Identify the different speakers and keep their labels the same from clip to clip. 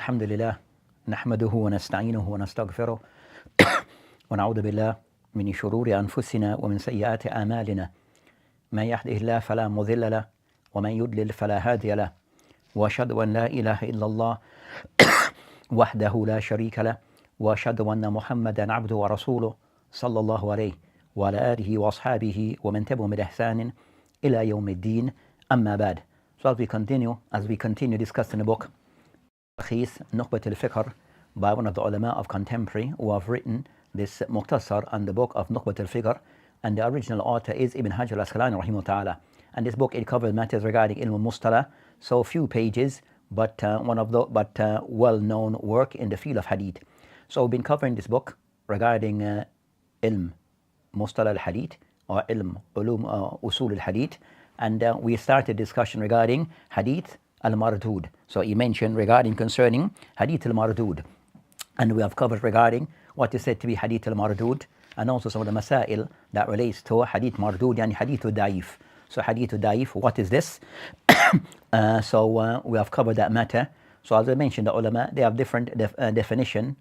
Speaker 1: الحمد لله نحمده ونستعينه ونستغفره ونعوذ بالله من شرور أنفسنا ومن سيئات أعمالنا من يهده الله فلا مضل له ومن يضلل فلا هادي له وأشهد أن لا إله إلا الله وحده لا شريك له وأشهد أن محمدا عبده ورسوله صلى الله عليه وعلى آله وأصحابه ومن تبعهم بإحسان إلى يوم الدين أما بعد. So as we continue discussing the book Hadith, Nukhbatul Fikr, by one of the ulama of contemporary who have written this mukhtasar on the book of Nukhbatul Fikr, and the original author is Ibn Hajar al-Asqalani rahimahullah ta'ala. And this book, it covers matters regarding ilm mustalah, so few pages, but well-known work in the field of hadith. So we've been covering this book regarding ilm mustalah al-hadith, or ilm ulum usul al-hadith, and we started discussion regarding hadith al-mardud. So he mentioned regarding concerning hadith al-mardud, and we have covered regarding what is said to be hadith al-mardud, and also some of the masail that relates to hadith mardud and hadith al-da'if. So hadith al-da'if, what is this? We have covered that matter. So as I mentioned, the ulama, they have different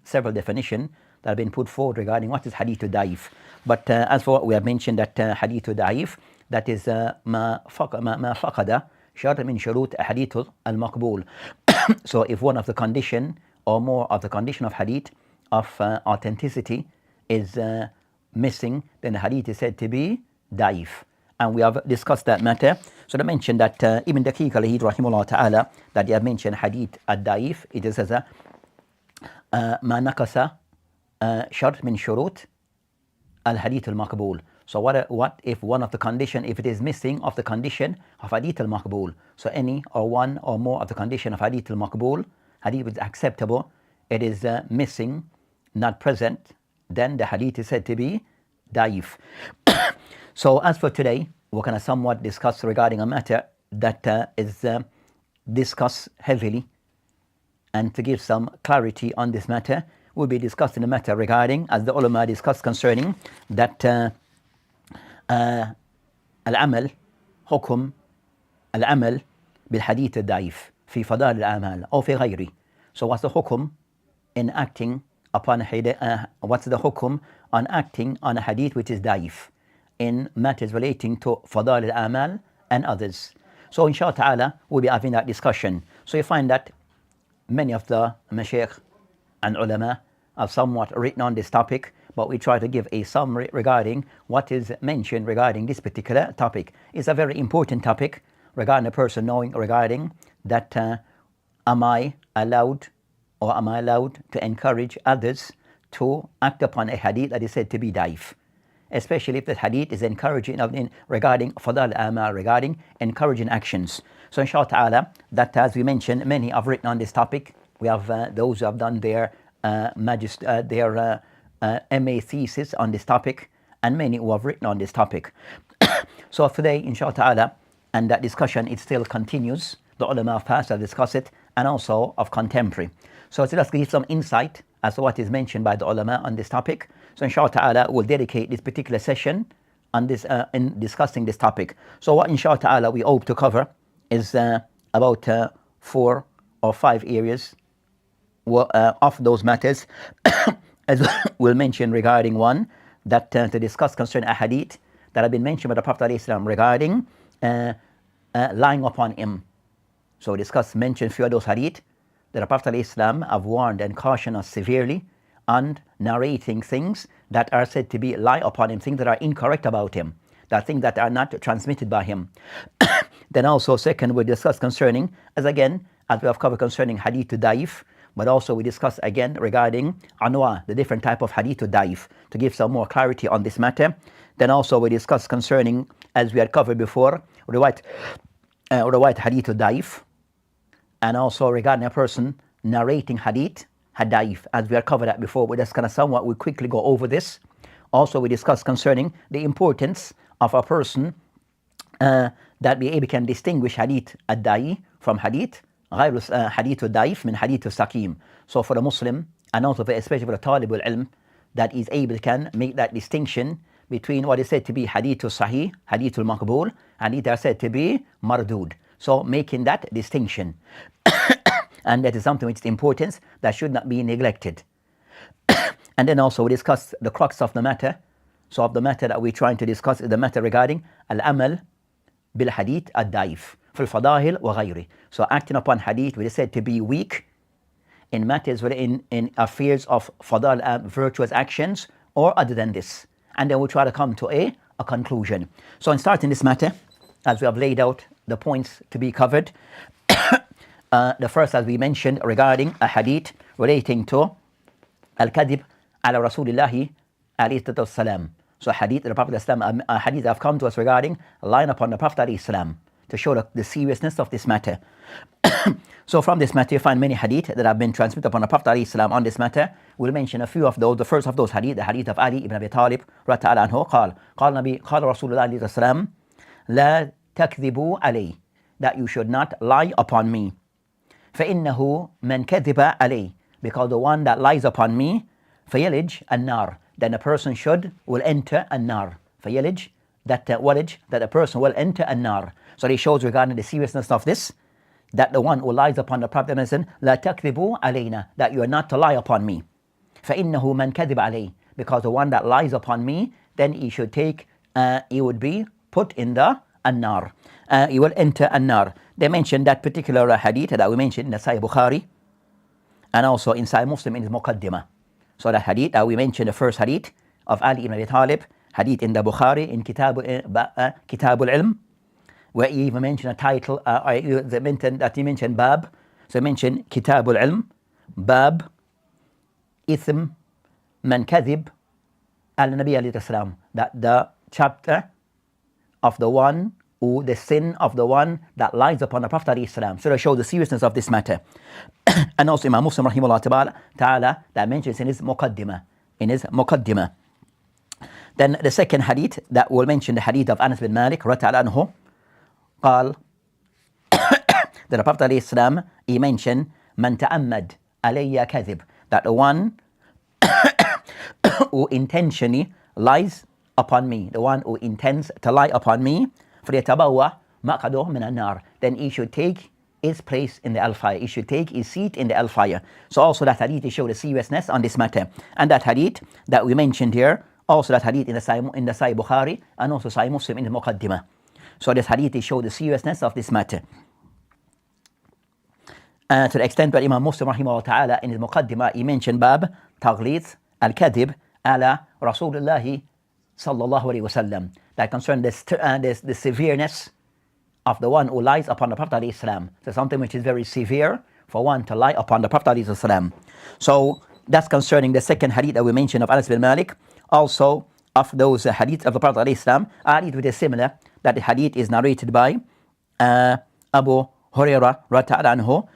Speaker 1: several definitions that have been put forward regarding what is hadith al-da'if. But as for what we have mentioned, that hadith al-da'if, that is ma faqada shart min shurut hadith al-maqbul. So if one of the condition or more of the condition of hadith of authenticity is missing, then the hadith is said to be da'if. And we have discussed that matter. So they mentioned that Ibn Daqiq alayhi rahimahullah ta'ala, that they have mentioned hadith ad-da'if, it is as a ma nakasa shart min shurut al-hadith al-maqbul. So what if one of the condition, if it is missing of the condition of hadith al-maqbul, so any or one or more of the condition of hadith al-maqbul, hadith is acceptable, it is missing, not present, then the hadith is said to be da'if. So as for today, we're going to somewhat discuss regarding a matter that is discussed heavily, and to give some clarity on this matter, we'll be discussing a matter regarding, as the ulama discussed concerning, that العمل حكم العمل بالحديث الضعيف في فضائل الأعمال أو في غيره. So what's the hukum in acting upon what's the hukum on acting on a hadith which is da'if in matters relating to فضائل الأعمال and others? So inshallah ta'ala we'll be having that discussion. So you find that many of the mashayikh and ulama have somewhat written on this topic, but we try to give a summary regarding what is mentioned regarding this particular topic. It's a very important topic regarding a person knowing regarding that am I allowed to encourage others to act upon a hadith that is said to be da'if, especially if the hadith is encouraging regarding fadal amal, regarding encouraging actions. So inshallah ta'ala, that as we mentioned, many have written on this topic. We have those who have done their MA thesis on this topic, and many who have written on this topic. So today, inshallah ta'ala, and that discussion, it still continues. The ulama of past have discussed it, and also of contemporary. So let's give some insight as to what is mentioned by the ulama on this topic. So inshallah ta'ala, we'll dedicate this particular session on this in discussing this topic. So what inshallah ta'ala we hope to cover is about 4 or 5 areas of those matters. As we'll mention regarding one, that to discuss concerning a hadith that have been mentioned by the Prophet ﷺ regarding lying upon him. So mention few of those hadith that the Prophet ﷺ have warned and cautioned us severely on narrating things that are said to be lie upon him, things that are incorrect about him, that things that are not transmitted by him. Then also second, we discuss concerning, as we have covered concerning hadith da'if, but also we discuss again regarding anwa, the different type of hadith da'if, to give some more clarity on this matter. Then also we discuss concerning, as we had covered before, riwayat hadith da'if, and also regarding a person narrating hadith da'if, as we had covered that before. We just kind of somewhat, we quickly go over this. Also we discuss concerning the importance of a person that be able can distinguish hadith ad-da'i from hadith hadith da'if min hadith saqim. So for the Muslim, and also especially for the talib al-ilm, that is able can make that distinction between what is said to be hadith sahih, hadith al-maqbul, and it are said to be mardud. So making that distinction. And that is something which is important that should not be neglected. And then also we discussed the crux of the matter. So of the matter that we're trying to discuss is the matter regarding al-amal bil-hadith ad-daif fil fadahil wa ghayri. So acting upon hadith which is said to be weak in matters, whether in affairs of fadal and virtuous actions or other than this. And then we'll try to come to a conclusion. So in starting this matter, as we have laid out the points to be covered, the first, as we mentioned, regarding a hadith relating to al-kadhib ala Rasulillahi alayhi salam. So hadith, the Prophet Islam, hadith have come to us regarding lying upon the Prophet Islam to show the seriousness of this matter. So from this matter, you find many hadith that have been transmitted upon the Prophet Islam on this matter. We'll mention a few of those. The first of those hadith, the hadith of Ali ibn Abi Talib, radiyallahu anhu, قال Rasulullah alayhi salam, la takdhibu alayhi, that you should not lie upon me. فإنه من كذب علي, because the one that lies upon me, فيلج النار, then a person will enter النار. فيلج, that a person will enter النار. So it shows regarding the seriousness of this, that the one who lies upon the Prophet mentioned, لا تكذبوا علينا, that you are not to lie upon me. فإنه من كذب علي, because the one that lies upon me, then he should he would be put in the النار. He will enter النار. They mentioned that particular hadith that we mentioned in the Sahih Bukhari and also in Sahih Muslim in his Muqaddimah. So the hadith that we mentioned, the first hadith of Ali ibn Abi Talib, hadith in the Bukhari in Kitabul Ilm, where he even mentioned a title, he mentioned Bab. So he mentioned Kitabul Ilm, Bab, Ithm, Man Kadhib, al-Nabi alayhi salam, that the chapter of the sin of the one that lies upon the Prophet alayhi salam. So to show the seriousness of this matter. And also Imam Muslim rahimahullah ta'ala that mentions in his Muqaddimah. Then the second hadith that we'll mention, the hadith of Anas bin Malik radiyallahu anhu, قال that the Prophet alayhi salam, he mentioned man ta'ammad alayya kadhib, that the one who intentionally lies upon me, the one who intends to lie upon me, فَلْيَتَبَوَّأْ مَقْعَدَهُ مِنَ النَّارِ, then he should take his place in the hellfire. He should take his seat in the hellfire. So also that hadith to show the seriousness on this matter. And that hadith that we mentioned here, also that hadith in the Sahih Bukhari and also Sahih Muslim in the Muqaddimah. So this hadith to show the seriousness of this matter. To the extent that Imam Muslim rahimahullah ta'ala in his Muqaddimah, he mentioned Bab Taghlith al-Kadhib ala Rasulullahi sallallahu alayhi wasallam, that concern the severeness of the one who lies upon the Prophet alayhi salam. So something which is very severe for one to lie upon the Prophet alayhi salam. So that's concerning the second hadith that we mentioned of Anas bin Malik. Also of those hadiths of the Prophet alayhi salam, hadith which is similar, that the hadith is narrated by Abu Hurairah radiyallahu anhu,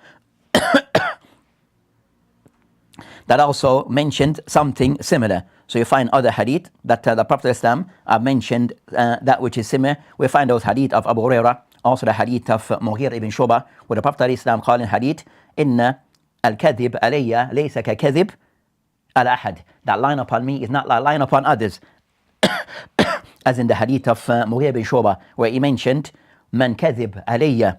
Speaker 1: that also mentioned something similar. So you find other hadith that the Prophet Islam mentioned that which is similar. We find those hadith of Abu Hurairah, also the hadith of Mughir ibn Shuba, where the Prophet Islam called in hadith, Inna al-kadhib alayya laysa ka-kadhib al-ahad, that lying upon me is not like lying upon others. As in the hadith of Mughir ibn Shuba, where he mentioned, Man kadhib alayya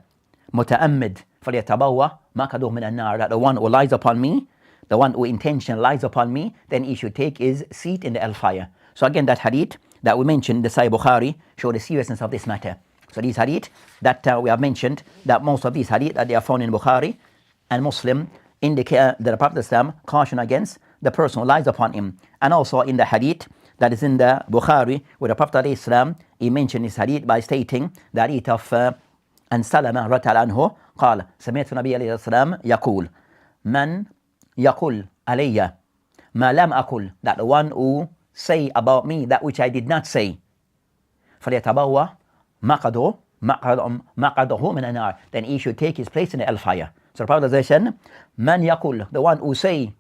Speaker 1: muta'ammid falyatabawwa maq'adahu min an-nar, that the one who lies upon me, the one who intention lies upon me, then he should take his seat in the hellfire. So again, that hadith that we mentioned, the Sahih Bukhari, show the seriousness of this matter. So these hadith that we have mentioned, that most of these hadith that they are found in Bukhari and Muslim, indicate that the Prophet Islam caution against the person who lies upon him. And also in the hadith that is in the Bukhari, where the Prophet Islam, he mentioned his hadith by stating the hadith of An Salama radiyallahu anhu, قال سمعت النبي عليه السلام يقول من يقول علي ما لم أقل, that the one who say about me that which I did not say, فليتبوأ مقعده من النار, then he should take his place in the hellfire. So the Prophet said, Man yaqul, the one who say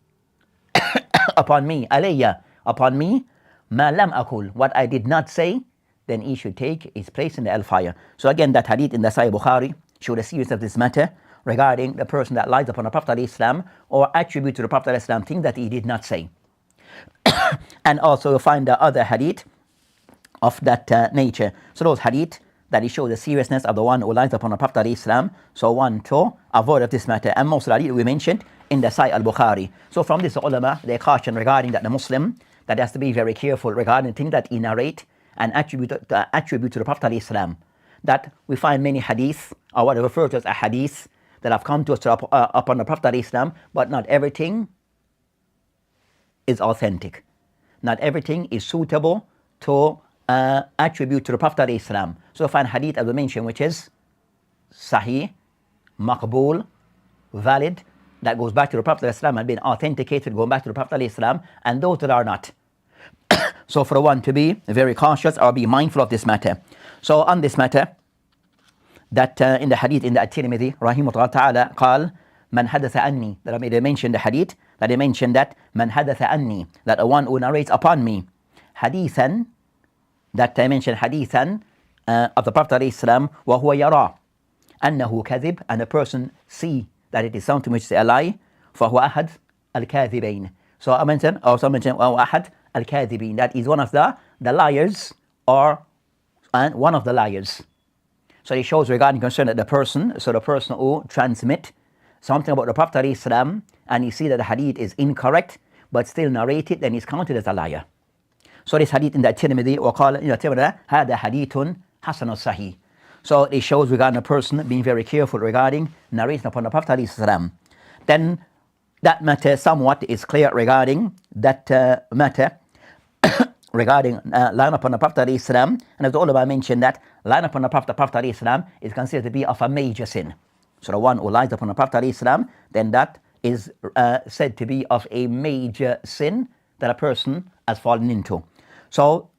Speaker 1: upon me, alayya, upon me, ma lam aqul, what I did not say, then he should take his place in the hellfire. So again, that hadith in the Sahih Bukhari show the seriousness of this matter regarding the person that lies upon the Prophet Islam or attribute to the Prophet Islam things that he did not say. And also you'll find the other hadith of that nature. So those hadith that it shows the seriousness of the one who lies upon the Prophet Islam. So one to avoid of this matter. And most of the hadith we mentioned in the Sahih al-Bukhari. So from this ulama, they caution regarding that the Muslim that has to be very careful regarding things that he narrate and attribute to the Prophet Islam. That we find many hadith, or what are referred to as a hadith, that have come to us upon the Prophet Islam, but not everything is authentic. Not everything is suitable to attribute to the Prophet Islam. So we find hadith, as we mentioned, which is sahih, maqbool, valid, that goes back to the Prophet Islam and been authenticated, going back to the Prophet Islam, and those that are not. So for one to be very cautious or be mindful of this matter. So on this matter, that in the hadith in the At-Tirmidhi, rahimahullah ta'ala, قال من حدث عني, that they mentioned the hadith, that they mentioned that من حدث عني, that the one who narrates upon me, hadithan, that they mentioned hadithan of the Prophet Islam, وهو يرى أنه كذب, and a person see that it is something which is a lie, فهو أحد الكاذبين. So I mentioned, also mentioned, وهو أحد الكاذبين, that is one of the liars, or and one of the liars. So it shows regarding concern that the person who transmit something about the Prophet Islam and you see that the hadith is incorrect but still narrate it, then he's counted as a liar. So this hadith in the Tirmidhi, وقال in the Tirmidhi, هذا حديث حسن صحيح. So it shows regarding a person being very careful regarding narration upon the Prophet Islam. Then that matter somewhat is clear regarding that matter regarding line upon the Prophet Islam. And as the ulama mentioned, that line upon the Prophet Islam is considered to be of a major sin. So the one who lies upon the Prophet Islam, then that is said to be of a major sin that a person has fallen into. So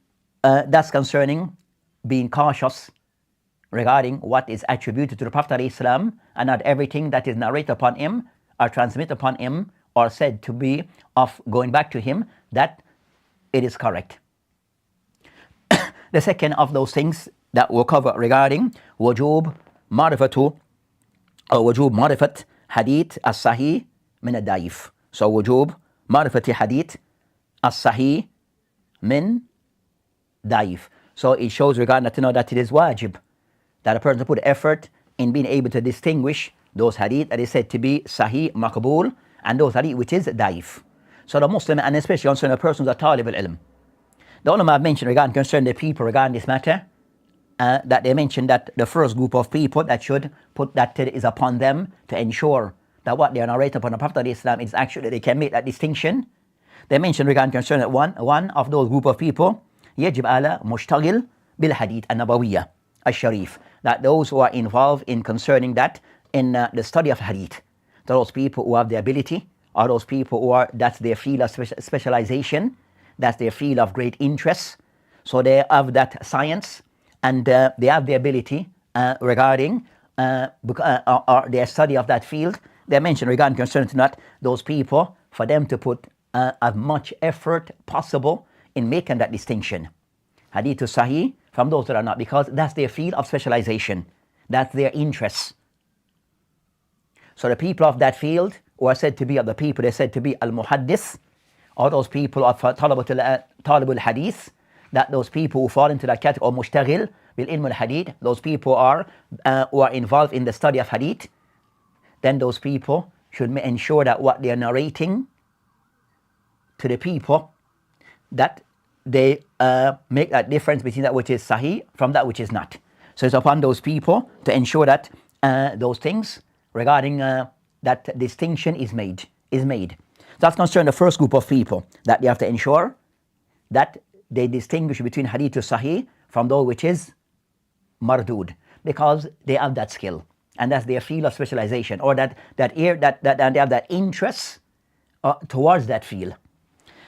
Speaker 1: that's concerning being cautious regarding what is attributed to the Prophet Islam, and not everything that is narrated upon him or transmitted upon him or said to be of going back to him, that it is correct. The second of those things that we'll cover regarding wujub marifatu, or wujub marifat hadith as-sahih min ad-daif. So wujub marifati hadith as-sahih min daif. So it shows regarding that to know that it is wajib, that a person put effort in being able to distinguish those hadith that is said to be sahih, maqbool, and those hadith which is daif. So the Muslim, and especially concerning a person who's a talib al-ilm, the ulama have mentioned regarding concerning the people regarding this matter, that they mentioned that the first group of people that should put that is upon them to ensure that what they are narrated upon the Prophet Islam is actually, they can make that distinction. They mentioned regarding concerning that one of those group of people, يجب على مشتغل بالحديث النبوية الشريف, that those who are involved in concerning that in the study of hadith, those people who have the ability, or those people who are, that's their field of specialization, that's their field of great interest. So they have that science, and they have the ability regarding or their study of that field. They mentioned regarding concerning that those people, for them to put as much effort possible in making that distinction, hadith to sahih from those that are not, because that's their field of specialization, that's their interest. So the people of that field, who are said to be of the people, they're said to be al-muhaddis, or those people of talibul hadith, that those people who fall into that category, or mushtaghil bil ilm al-hadith, those people are who are involved in the study of hadith, then those people should ensure that what they are narrating to the people, that they make that difference between that which is sahih from that which is not. So it's upon those people to ensure that those things regarding that distinction is made. That's concerning the first group of people, that they have to ensure that they distinguish between hadith to sahih from those which is mardud, because they have that skill and that's their field of specialization, or that they have that interest towards that field.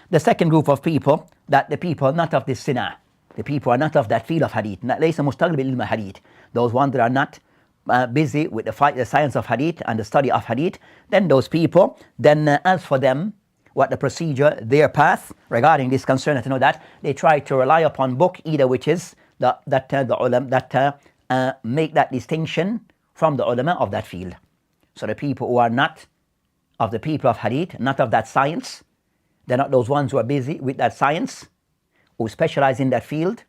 Speaker 1: The second group of people, that the people not of this sinah, the people are not of that field of hadith, ليس مشتغل بالعلم hadith, those ones that are not busy with the science of hadith and the study of hadith, then those people, then as for them, what the procedure, their path regarding this concern, to know that they try to rely upon book either which is the ulama that make that distinction from the ulama of that field. So the people who are not of the people of hadith, not of that science, they're not those ones who are busy with that science, who specialize in that field,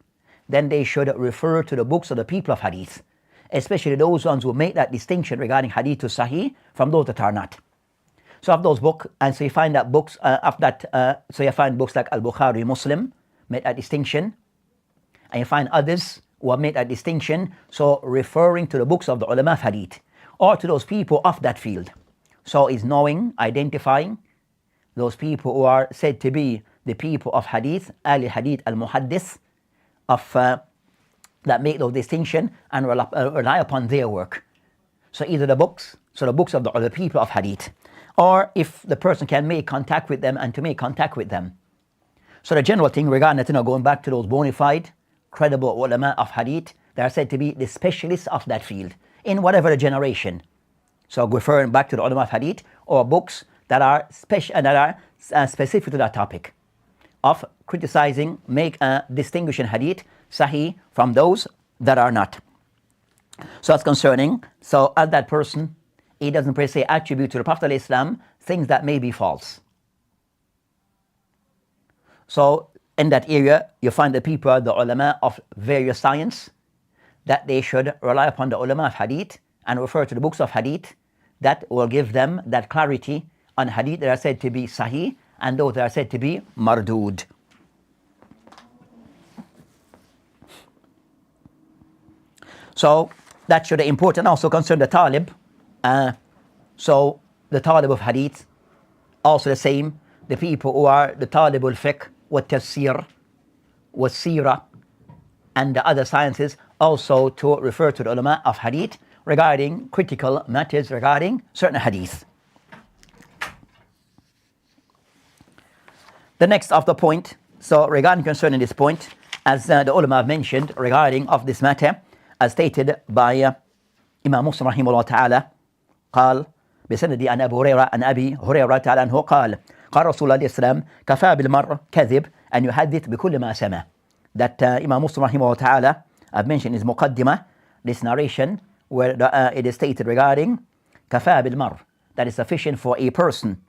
Speaker 1: then they should refer to the books of the people of Hadith, especially those ones who make that distinction regarding Hadith to Sahih from those that are not. So of those books, and so you find that books so you find books like Al-Bukhari, Muslim, make that distinction, and you find others who have made that distinction, so referring to the books of the ulama of Hadith, or to those people of that field. So is knowing, identifying those people who are said to be the people of Hadith, Al-Hadith, Al-Muhaddith, of that make those distinction and rely upon their work. So either the books of the people of Hadith, or if the person can make contact with them and to make contact with them. So the general thing regarding it, going back to those bona fide, credible ulama of Hadith, they are said to be the specialists of that field in whatever the generation. So referring back to the ulama of Hadith, or books that are specific to that topic of criticizing, distinguishing Hadith Sahih from those that are not. So that's concerning. So as that person, he doesn't per se attribute to the Prophet ﷺ things that may be false. So in that area, you find the people, the ulama of various science, that they should rely upon the ulama of Hadith and refer to the books of Hadith that will give them that clarity on Hadith that are said to be Sahih and those that are said to be Mardud. So that should be important also concern the Talib. So the Talib of Hadith, also the same, the people who are the Talib al-Fiqh, wa-Tafsir, wa-Sirah, and the other sciences, also to refer to the ulama of Hadith regarding critical matters regarding certain Hadith. The next of the point, so regarding concerning this point, as the ulama have mentioned regarding of this matter, as stated by Imam Muslim rahimahullah ta'ala, قال بسند عن أبي هريرة تعالى عنه قال رسول الله صلى الله عليه وسلم كفى بالمرء كذب أن يحدث بكل ما سمع. That Imam Muslim rahimahullah ta'ala I've mentioned his muqaddimah, this narration where it is stated regarding كفى بالمرء, that is sufficient for a person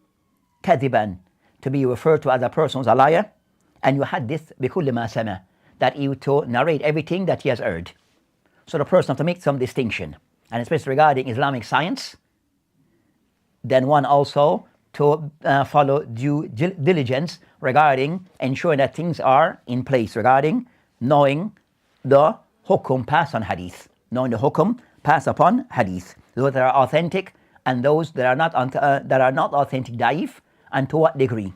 Speaker 1: كذبا, to be referred to as a person who's a liar, and يحدث بكل ما سمع, that he to narrate everything that he has heard. So the person has to make some distinction, and especially regarding Islamic science, then one also to follow due diligence regarding ensuring that things are in place regarding knowing the hukum pass on hadith, knowing the hukum pass upon hadith, those that are authentic and those that are not authentic, daif, and to what degree.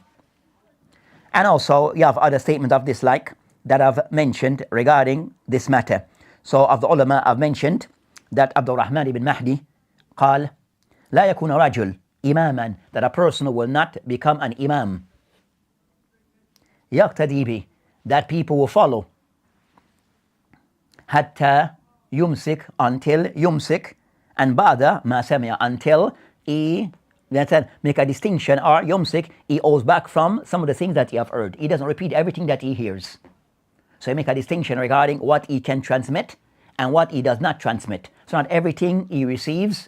Speaker 1: And also you have other statements of this like that I've mentioned regarding this matter. So of the ulama I've mentioned that Abdul Rahman ibn Mahdi قال لا يكون رجل إماما, that a person will not become an imam يقتدي به, that people will follow حتى يمسك, until يمسك, and بعد ما سمع, until he make a distinction, or يمسك, he owes back from some of the things that he have heard. He doesn't repeat everything that he hears. So he make a distinction regarding what he can transmit and what he does not transmit. So not everything he receives,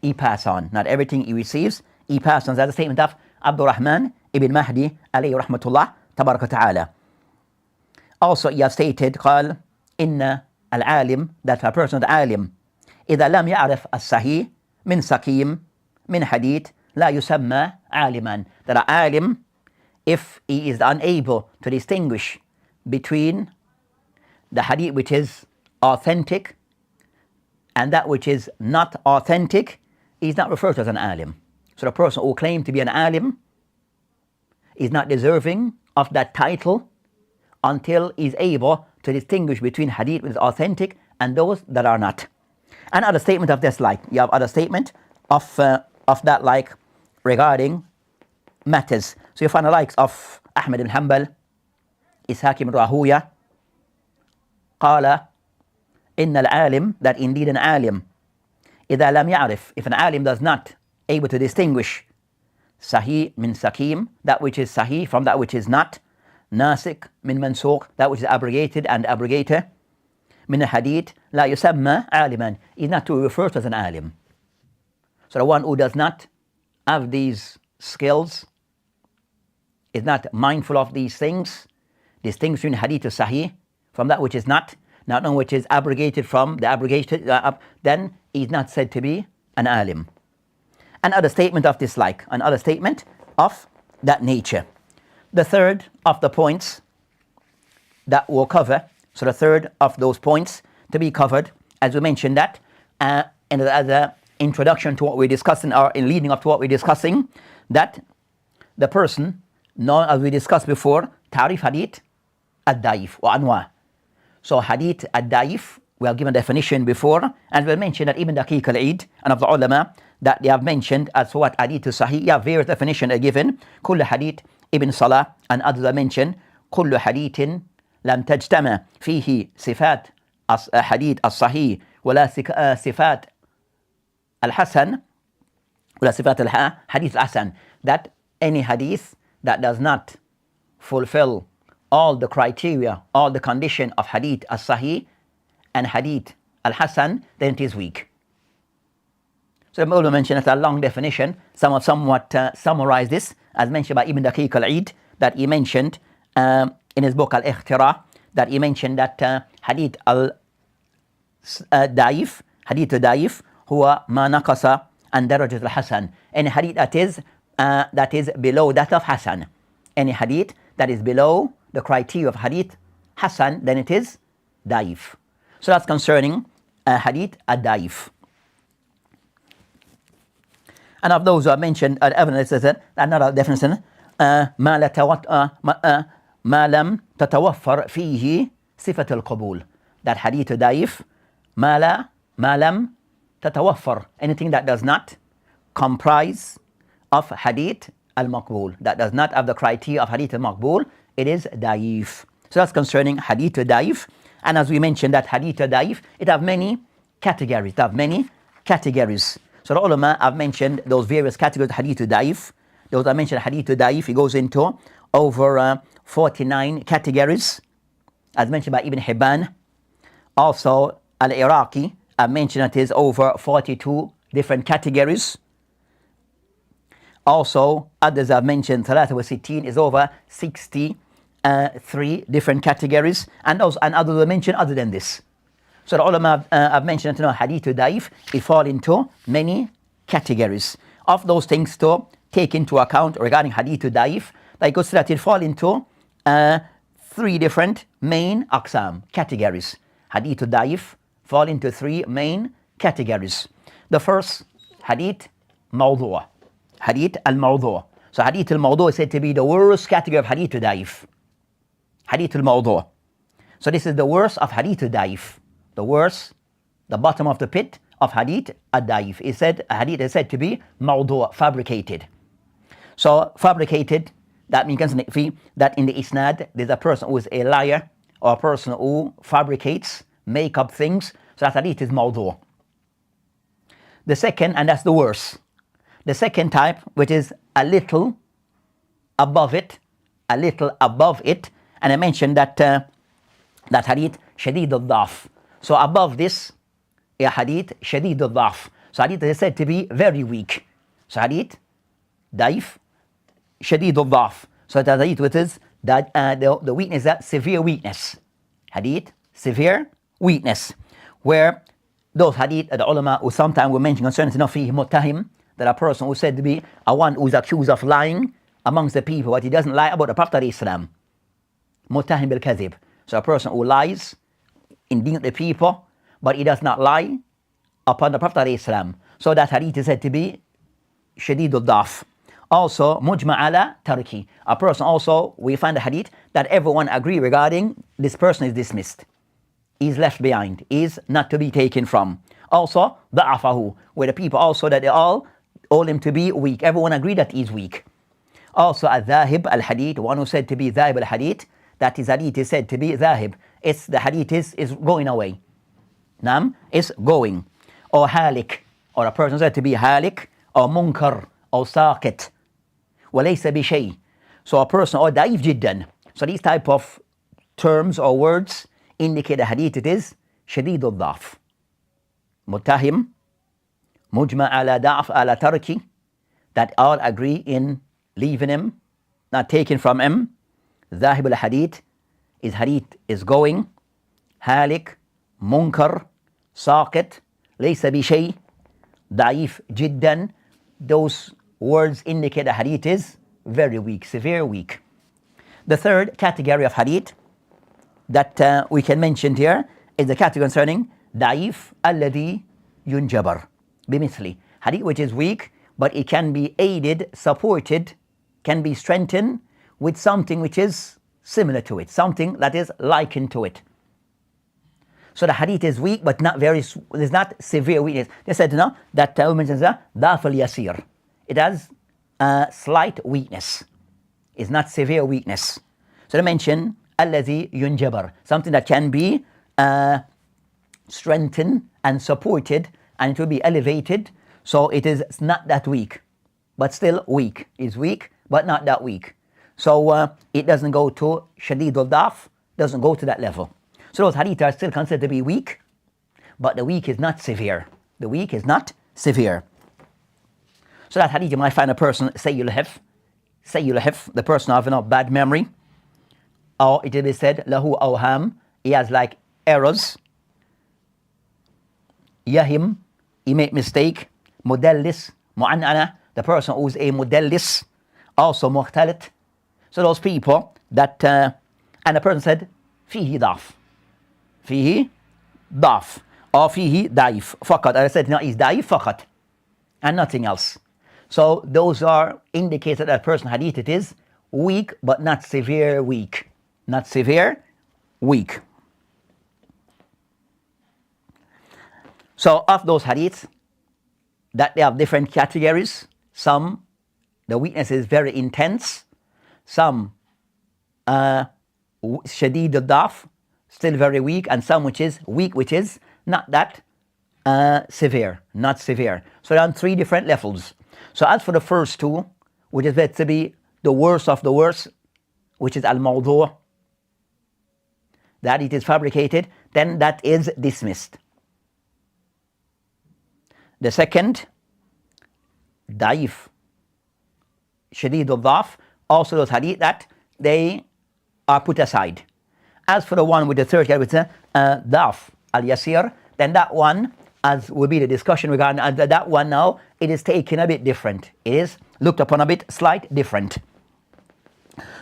Speaker 1: he pass on. Not everything he receives, he pass on. That's the statement of Abdul Rahman ibn Mahdi alayhi rahmatullah tabaraka ta'ala. Also he has stated قال إن العالم, that a person the alim إذا لم يعرف الصحيح من سقيم من حديث لا يسمى عالما, that an alim, if he is unable to distinguish between the hadith which is authentic and that which is not authentic, he is not referred to as an alim. So the person who claims to be an alim is not deserving of that title until he is able to distinguish between hadith which is authentic and those that are not. And other statement of this like, you have other statement of that like regarding matters. So you find the likes of Ahmad ibn Hanbal, Ishaq ibn Rahuya, قال إن العالم, that indeed an alim, إذا لم يعرف, if an alim does not able to distinguish sahih min sakim, that which is sahih from that which is not, nasik min mansukh, that which is abrogated and abrogator, min hadith لا يسمى عالما, is not to be referred to as an alim. So the one who does not have these skills, is not mindful of these things, distinguishing hadith of sahih from that which is not knowing which is abrogated from the abrogated, then he's not said to be an alim. Another statement of this like, another statement of that nature. The third of the points that we'll cover, so the third of those points to be covered, as we mentioned that, and as an introduction to what we're discussing, or in leading up to what we're discussing, that the person, known as we discussed before, Ta'rif Hadith Ad-Daif wa Anwa. So Hadith Ad-Daif, we have given definition before, and we mentioned that Ibn Daqiq al-Eid and of the ulama, that they have mentioned as to what Hadith Sahih, yeah, various definitions are given. Kull Hadith Ibn Salah and others are mentioned. Kullu Hadithin lam tajtama fihi sifat Hadith al-Sahih wala sifat al-Hasan wala sifat al-Hadith al-Hasan. That any hadith that does not fulfill all the criteria, all the condition of Hadith al-Sahih and Hadith al-Hasan, then it is weak. So the ulama mentioned that a long definition, somewhat summarize this, as mentioned by Ibn Daqiq al-Eid, that he mentioned in his book Al-Ikhtira, that he mentioned that Hadith al-Daif, Hadith al-Daif, huwa ma naqasa an darajat al-Hasan. Any hadith that is below that of Hasan. Any hadith that is below the criteria of Hadith Hasan, then it is Daif. So that's concerning Hadith al-Daif. And of those who have mentioned evidence, another definition, ما لم تتوفر فيه صفة القبول. That hadith daif, ما لم تتوفر, anything that does not comprise of hadith al-maqbul, that does not have the criteria of hadith al-maqbul, it is daif. So that's concerning hadith daif. And as we mentioned, that hadith daif, it have many categories. So the ulama have mentioned those various categories of hadith daif. Those I mentioned hadith daif, it goes into over 49 categories, as mentioned by Ibn Hibban. Also, Al-Iraqi, I mentioned that is over 42 different categories. Also, others have mentioned Thalatha wa Sittin is over 63 different categories, and others have mentioned other than this. So the ulama have mentioned that hadith daif, it fall into many categories. Of those things to take into account regarding hadith daif, like us that it fall into 3 different main aqsam, categories. Hadith daif fall into 3 main categories. The first, hadith mawdu'. Hadith al-mawdu'. So hadith al-mawdu' is said to be the worst category of hadith daif. Hadith al-mawdu'. So this is the worst of hadith daif. The worst, the bottom of the pit of hadith ad-daif. Hadith is said to be mawdu', fabricated. So fabricated, that means that in the isnad there's a person who is a liar, or a person who fabricates, make up things. So that hadith is mawdu'. The second, and that's the worst, the second type, which is a little above it, and I mentioned that that hadith shadid al-dhaf. So above this, a hadith shadid al-dhaf. So hadith is said to be very weak. So hadith daif shadid al-dhaf. So that hadith which is that the weakness, that severe weakness. Hadith severe weakness, where those hadith the ulama who sometimes will mention concerning fihi muttahim, that a person who said to be a one who is accused of lying amongst the people, but he doesn't lie about the Prophet Islam. Muttahim bil kadhib. So a person who lies in dealing with the people, but he does not lie upon the Prophet Islam. So that hadith is said to be shadid al-daf. Also, mujma ala tarki. A person also, we find a hadith that everyone agree regarding this person is dismissed. He's left behind. He's not to be taken from. Also, da'afahu, where the people also that they all him to be weak. Everyone agree that he's weak. Also, al-dhahib al-hadith, one who said to be dhahib al-hadith, that his hadith is said to be dhahib. It's the hadith is going away. Nam is going. Or halik, or a person said to be halik, or munkar, or saqit. Walaysa bi shay. So a person, or daif jiddan. So these type of terms or words indicate the hadith it is shadid al-dhaf. Muttahim, mujma ala da'af ala tarki, that all agree in leaving him, not taking from him. Dhahib al-hadith, his hadith is going. هالك, munkar, saqit, laysa bishay, da'if jiddan. Those words indicate that hadith is very weak, severe weak. The third category of hadith that we can mention here is the category concerning da'if alladhi yunjabar bimithli. Hadith which is weak, but it can be aided, supported, can be strengthened with something which is similar to it, something that is likened to it. So the hadith is weak, but not there's not severe weakness. They said, that we mentioned da'f al-yasir. It has a slight weakness. It's not severe weakness. So they mention alladhi yunjabar, something that can be strengthened and supported, and it will be elevated. So it is not that weak, but still weak. It's weak, but not that weak. So it doesn't go to shadid al-da'f, doesn't go to that level. So those hadith are still considered to be weak, but the weak is not severe. The weak is not severe. So that hadith you might find a person sayyul hifz, the person having bad memory, or it will be said lahu awham, he has like errors, yahim, he make mistake, mudallis, mu'an'ana, the person who's a mudallis, also mukhtalit. So those people that, and the person said fihi da'f, or fihi da'if, faqat. I said, no, he's da'if faqat, and nothing else. So those are indicated that person hadith it is weak, but not severe weak. Not severe weak. So of those hadiths, that they have different categories. Some, the weakness is very intense. Some, shadid al-da'f, still very weak, and some which is weak, which is not that severe, not severe. So there are three different levels. So as for the first two, which is meant to be the worst of the worst, which is al-mawdu', that it is fabricated, then that is dismissed. The second, da'if, shadid al-da'f, also those hadith that they are put aside. As for the one with the third category, da'f al-yasir, then that one, as will be the discussion regarding that one now, it is taken a bit different. It is looked upon a bit slight different.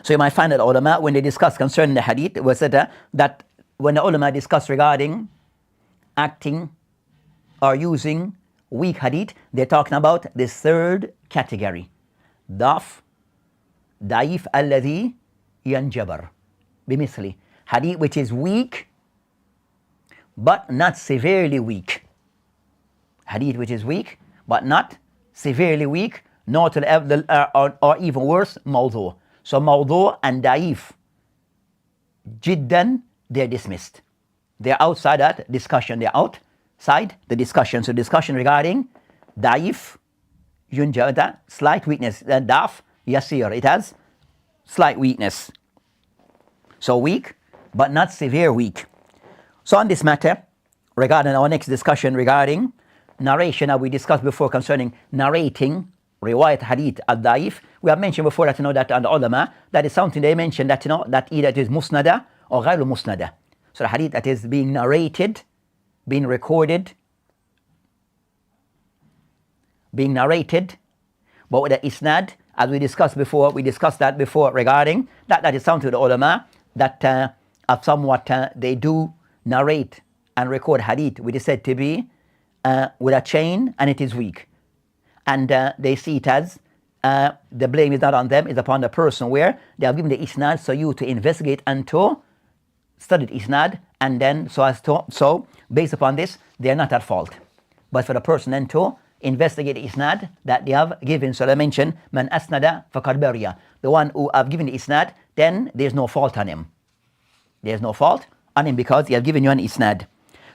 Speaker 1: So you might find that ulama, when they discuss concerning the hadith, it was said that when the ulama discuss regarding acting or using weak hadith, they're talking about this third category. Da'if alladhi yanjabar bimithli. Hadith which is weak, but not severely weak. Hadith which is weak, but not severely weak, nor to the level, or even worse, mawdu'. So mawdu' and da'if, jiddan, they're dismissed. They're outside that discussion. They're outside the discussion. So discussion regarding da'if, yunjada, slight weakness. Da'f, yasir, it has slight weakness. So weak, but not severe weak. So on this matter, regarding our next discussion regarding narration, as we discussed before concerning narrating riwayat hadith al-da'if, we have mentioned before that that on the ulama, that is something they mentioned that that either it is musnada or ghayru musnada. So the hadith that is being narrated, being recorded, being narrated, but with the isnad, as we discussed that before regarding that is something to the ulama that somewhat they do narrate and record hadith which is said to be with a chain, and it is weak, and they see it as the blame is not on them, it's upon the person where they have given the isnad, so you to investigate and to study the isnad, and then so based upon this they are not at fault, but for the person then to investigate the isnad that they have given. So they mention man asnada faqad bariya, the one who have given the isnad, then there's no fault on him. There's no fault on him because he has given you an isnad.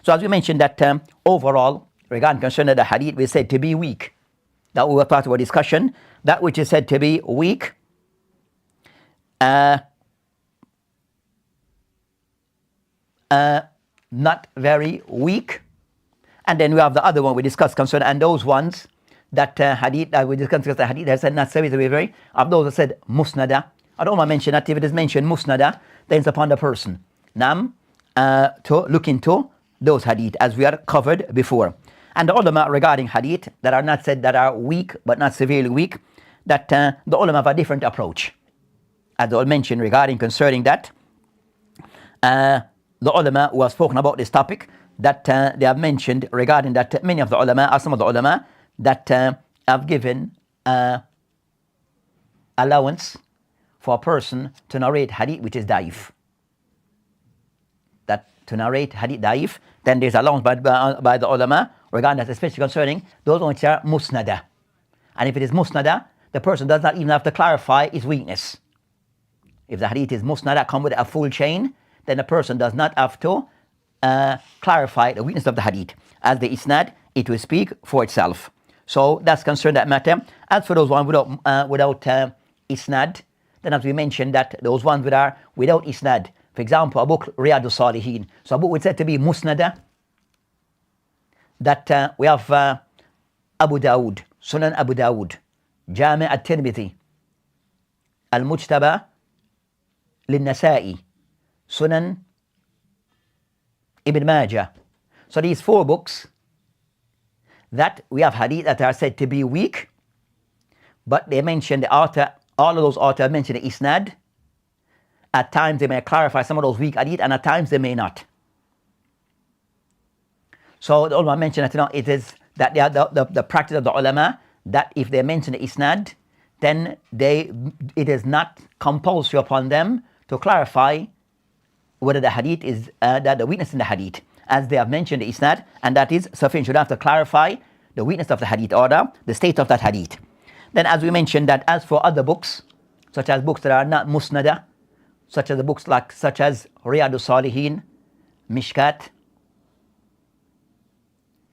Speaker 1: So as we mentioned that overall, regarding concerning the hadith, we said to be weak. That was part of our discussion. That which is said to be weak, not very weak. And then we have the other one we discussed concerning, and those ones that hadith that we discussed, the hadith that said not to be very, of those that said musnada. I don't want to mention that if it is mentioned musnada, then it's upon the person. Nam, to look into those hadith, as we are covered before. And the ulama regarding hadith that are not said that are weak, but not severely weak, that the ulama have a different approach. As I mentioned regarding concerning that, the ulama who have spoken about this topic, that they have mentioned regarding that many of the ulama, or some of the ulama, that have given allowance for a person to narrate hadith which is daif. That to narrate hadith daif, then there's allowance by the ulama regarding that, especially concerning those which are musnada. And if it is musnada, the person does not even have to clarify its weakness. If the hadith is musnada, come with a full chain, then the person does not have to clarify the weakness of the hadith. As the isnad, it will speak for itself. So that's concerned that matter. As for those ones without isnad, then as we mentioned that those ones that are without isnad, for example, a book Riyadus Salihin, so a book which is said to be musnada, that we have Abu Dawud, Sunan Abu Dawud, Jami' at-Tirmidhi, Al-Mujtaba lin-Nasa'i, Sunan Ibn Majah. So these 4 books that we have hadith that are said to be weak, but they mention the author, all of those authors mention the isnad. At times they may clarify some of those weak hadith, and at times they may not. So the ulama mentioned that it is that the practice of the ulama, that if they mention the isnad, then it is not compulsory upon them to clarify whether the hadith is that the weakness in the hadith, as they have mentioned the isnad, and that is sufficient. You don't have to clarify the weakness of the hadith or the state of that hadith. Then, as we mentioned, that as for other books, such as books that are not musnada, such as the books such as Riyadus Salihin, Mishkat,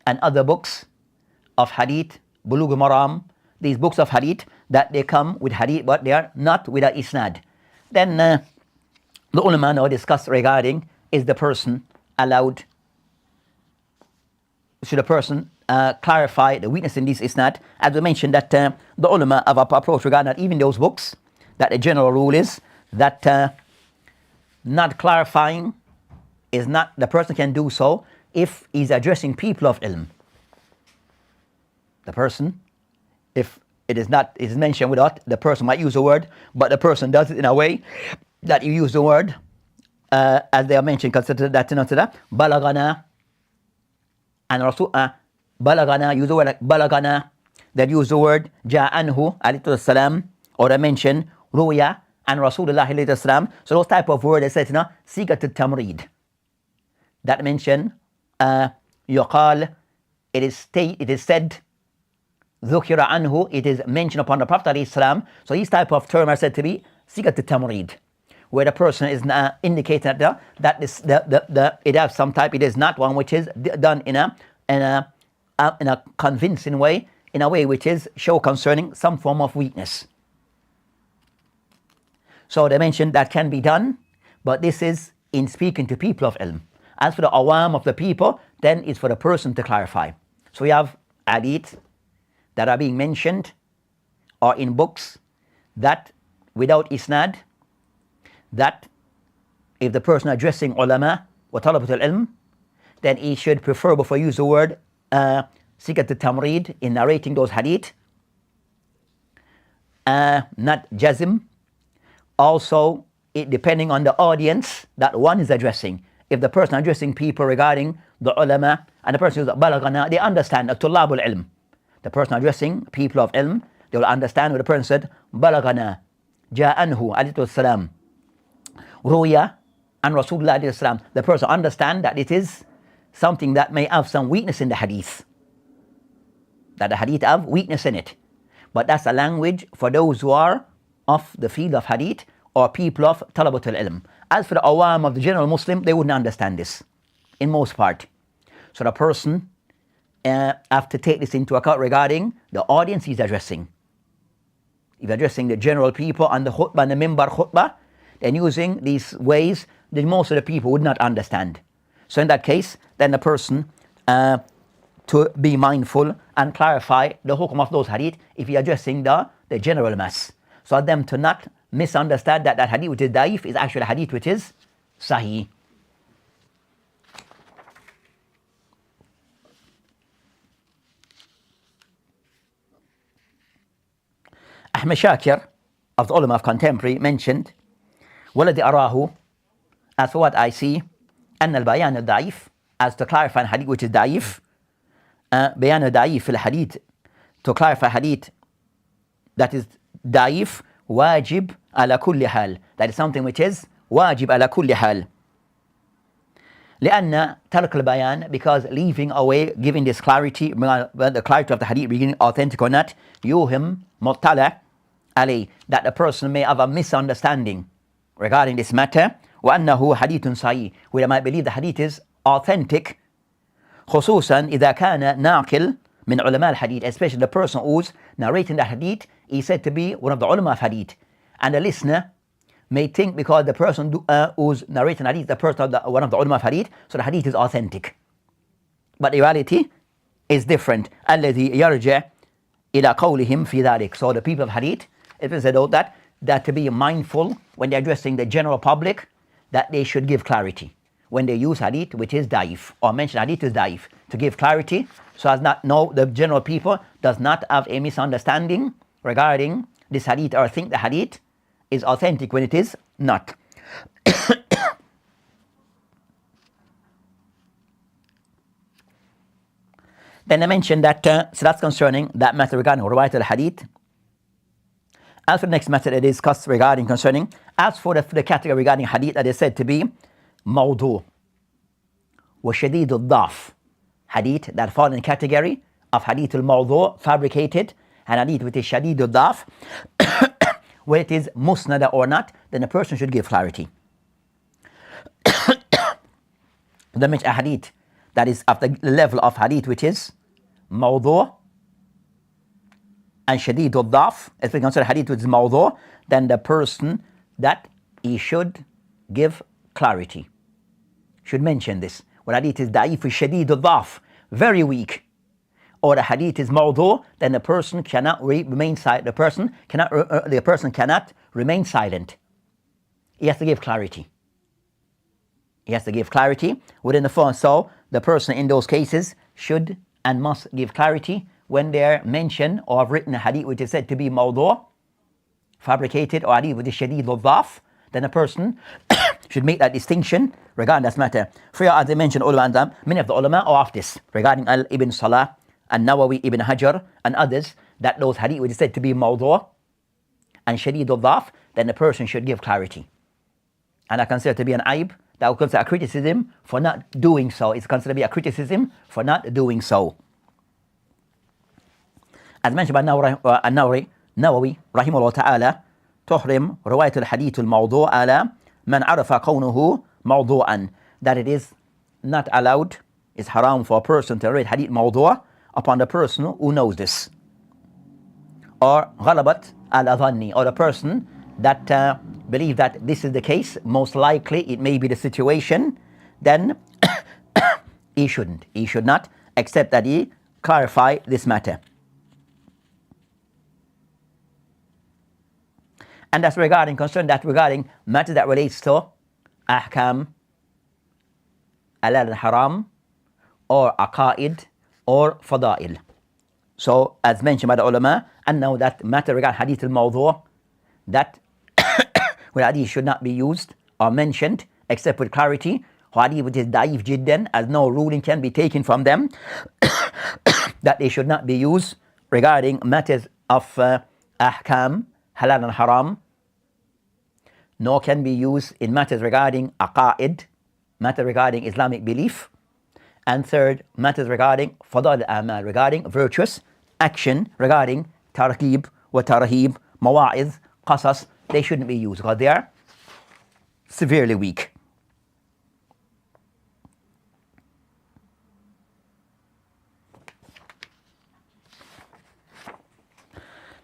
Speaker 1: and other books of hadith, Bulugh al-Maram, these books of hadith, that they come with hadith, but they are not with an isnad. Then the ulama now discuss regarding, is the person allowed, should a person clarify the weakness in this isnad? As we mentioned that the ulama have an approach regarding that even those books, that the general rule is that not clarifying is not, the person can do so if he's addressing people of ilm. The person, if it is not, it is mentioned without, the person might use a word, but the person does it in a way that you use the word, as they are mentioned, consider that balagana, and Rasul, balagana, use the word like balagana, that use the word ja'anhu, alayhi salam, or they mention ruya, and Rasulullah alayhi salam. So those type of words, they said, sigat al-tamrid. That mention, yuqal, it is said, dhukira anhu, it is mentioned upon the Prophet alayhi salam. So these type of terms are said to be sigat al-tamrid, where the person is indicating that it has some type, it is not one which is done in a convincing way, in a way which is show concerning some form of weakness. So they mentioned that can be done, but this is in speaking to people of ilm. As for the awam of the people, then it's for the person to clarify. So we have hadith that are being mentioned or in books that without isnad, that if the person addressing ulama wa talabatul ilm, then he should prefer, before use the word sigat al-tamrid in narrating those hadith, not jazm. Also, it depending on the audience that one is addressing. If the person addressing people regarding the ulama, and the person who's balagana, they understand tulabul ilm. The person addressing people of ilm, they will understand what the person said, balagana, ja'anhu, alayhi salam, ruya, and Rasulullah alayhi salam. The person understand that it is something that may have some weakness in the hadith. That the hadith have weakness in it. But that's a language for those who are of the field of hadith or people of talabatul ilm. As for the awam of the general Muslim, they wouldn't understand this in most part. So the person have to take this into account regarding the audience he's addressing. If addressing the general people on the khutbah and the mimbar khutbah, then using these ways, then most of the people would not understand. So in that case, then the person to be mindful and clarify the hukum of those hadith if you're addressing the general mass. So them to not misunderstand that hadith which is daif is actually a hadith which is sahih. Ahmed Shakir of the ulama of contemporary mentioned, وَالَّذِي أَرَاهُ, as for what I see, أن البيان الضعيف, as to clarify hadith which is ضعيف, بيان ضعيف في الحديث, to clarify hadith that is ضعيف, واجب على كل حال, that is something which is واجب على كل حال. لأن ترك البيان, because leaving away, giving this clarity, the clarity of the hadith being authentic or not, يوهم مطلع عليه, that a person may have a misunderstanding regarding this matter, وأنه حديث صحيح, we might believe the hadith is authentic, خصوصا إذا كان ناقل من علماء الحديث, especially the person who's narrating the hadith is said to be one of the ulama of hadith, and the listener may think because the person who's narrating hadith, the person one of the ulama of hadith, so the hadith is authentic, but the reality is different. الذي يرجع إلى قولهم في ذلك, so the people of hadith, it is said that to be mindful when they're addressing the general public, that they should give clarity when they use hadith which is daif, or mention hadith is daif, to give clarity so as not know the general people does not have a misunderstanding regarding this hadith or think the hadith is authentic when it is not. Then I mentioned that, so that's concerning that matter regarding riwayat al-hadith. As for the next matter that is discussed regarding concerning, as for the category regarding hadith that is said to be mawdu wa shadid al-daf, hadith that fall in the category of hadith al-mawdu, fabricated, and hadith which is shadid al-daf, whether it is musnada or not, then a person should give clarity. The mention a hadith that is of the level of hadith which is mawdu and shadid al-daf, if we consider hadith which is mawdu, then the person that he should give clarity, should mention this. When hadith is da'if, shadid al-daf, very weak, or the hadith is mawdu, then the person cannot remain silent. The person cannot remain silent. He has to give clarity. He has to give clarity within the phone. So the person in those cases should and must give clarity when they're mentioned or have written a hadith which is said to be mawdu, fabricated, or hadith which is shadid al-daf, then a person should make that distinction regarding this matter. For as I mentioned, many of the ulama are of this regarding Ibn Salah, and Nawawi, Ibn Hajar, and others, that those hadith which is said to be mawdu and shadid al-daf, then the person should give clarity. And I consider to be an aib, that would consider a criticism for not doing so. It's considered to be a criticism for not doing so. As mentioned by Nawawi, rahimahullah ta'ala, تحرم رواية الحديث الموضوع على من عرف كونه موضوعا, that it is not allowed, it's haram for a person to read hadith mawdu' upon the person who knows this. Or غلبت على ظني, or the person that believe that this is the case, most likely it may be the situation, then he should not accept that he clarify this matter. And that's regarding matter that relates to ahkam, halal and haram, or aqaid, or fada'il. So as mentioned by the ulama, and now that matter regarding hadith al-mawdu', that where hadith should not be used or mentioned except with clarity, hadith which is da'if jiddan, as no ruling can be taken from them, that they should not be used regarding matters of ahkam, halal and haram, nor can be used in matters regarding aqaid, matter regarding Islamic belief, and third, matters regarding fadal al-amal, regarding virtuous action, regarding targhib wa tarhib, mawa'iz, qasas, they shouldn't be used because they are severely weak.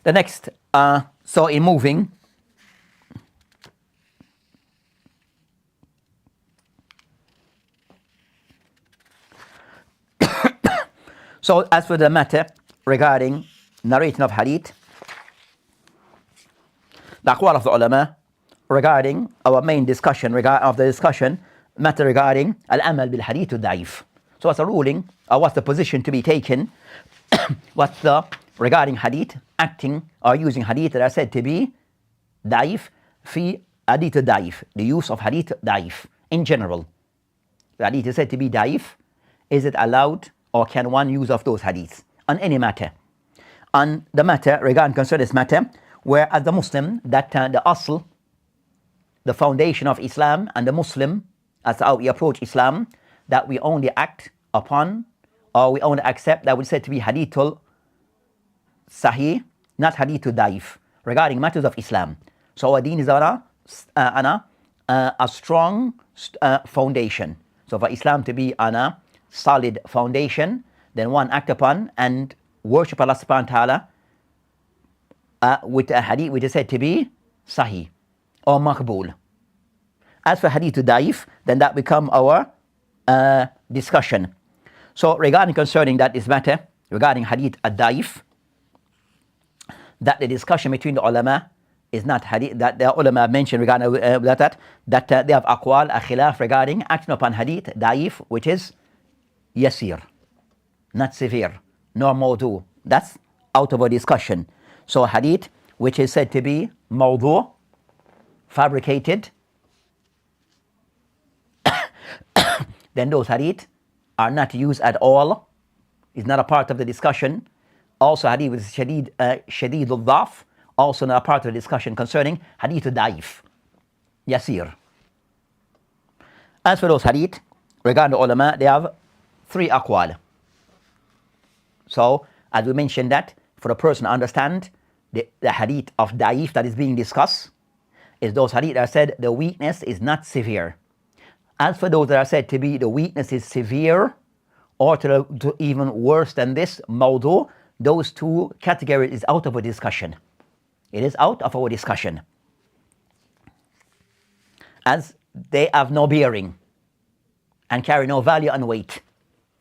Speaker 1: The next, so in moving, so as for the matter regarding narrating of hadith, the aqwal of the ulama regarding our main discussion matter regarding al-amal bil hadith al-da'if. So what's the ruling, or what's the position to be taken, what's the regarding hadith, acting or using hadith that are said to be da'if, fi hadith da'if, the use of hadith da'if in general. The hadith is said to be da'if. Is it allowed or can one use of those hadiths on any matter? On the matter regarding concerning this matter, where as the Muslim, that the asl, the foundation of Islam and the Muslim, as how we approach Islam, that we only act upon or we only accept that we said to be hadithul sahih, not hadithul daif, regarding matters of Islam. So our deen is on a strong foundation. So for Islam to be on a solid foundation, then one act upon and worship Allah subhanahu wa ta'ala with a hadith which is said to be sahih or maqbool. As for hadith daif, then that become our discussion. So regarding concerning that this matter, regarding hadith daif, that the discussion between the ulama is not hadith, that the ulama mentioned regarding that they have aqwal, a khilaf regarding acting upon hadith daif, which is yasir, not severe, nor mawdu. That's out of a discussion. So hadith which is said to be mawdu, fabricated, then those hadith are not used at all, is not a part of the discussion. Also hadith with shadid al-dhaf, also not a part of the discussion concerning hadith daif, yasir. As for those hadith, regarding the ulama, they have 3 aqwal. So as we mentioned, that for a person to understand the hadith of daif that is being discussed, is those hadith that are said the weakness is not severe. As for those that are said to be the weakness is severe, or to even worse than this, mawdu, those 2 categories is out of a discussion. It is out of our discussion, as they have no bearing and carry no value and weight,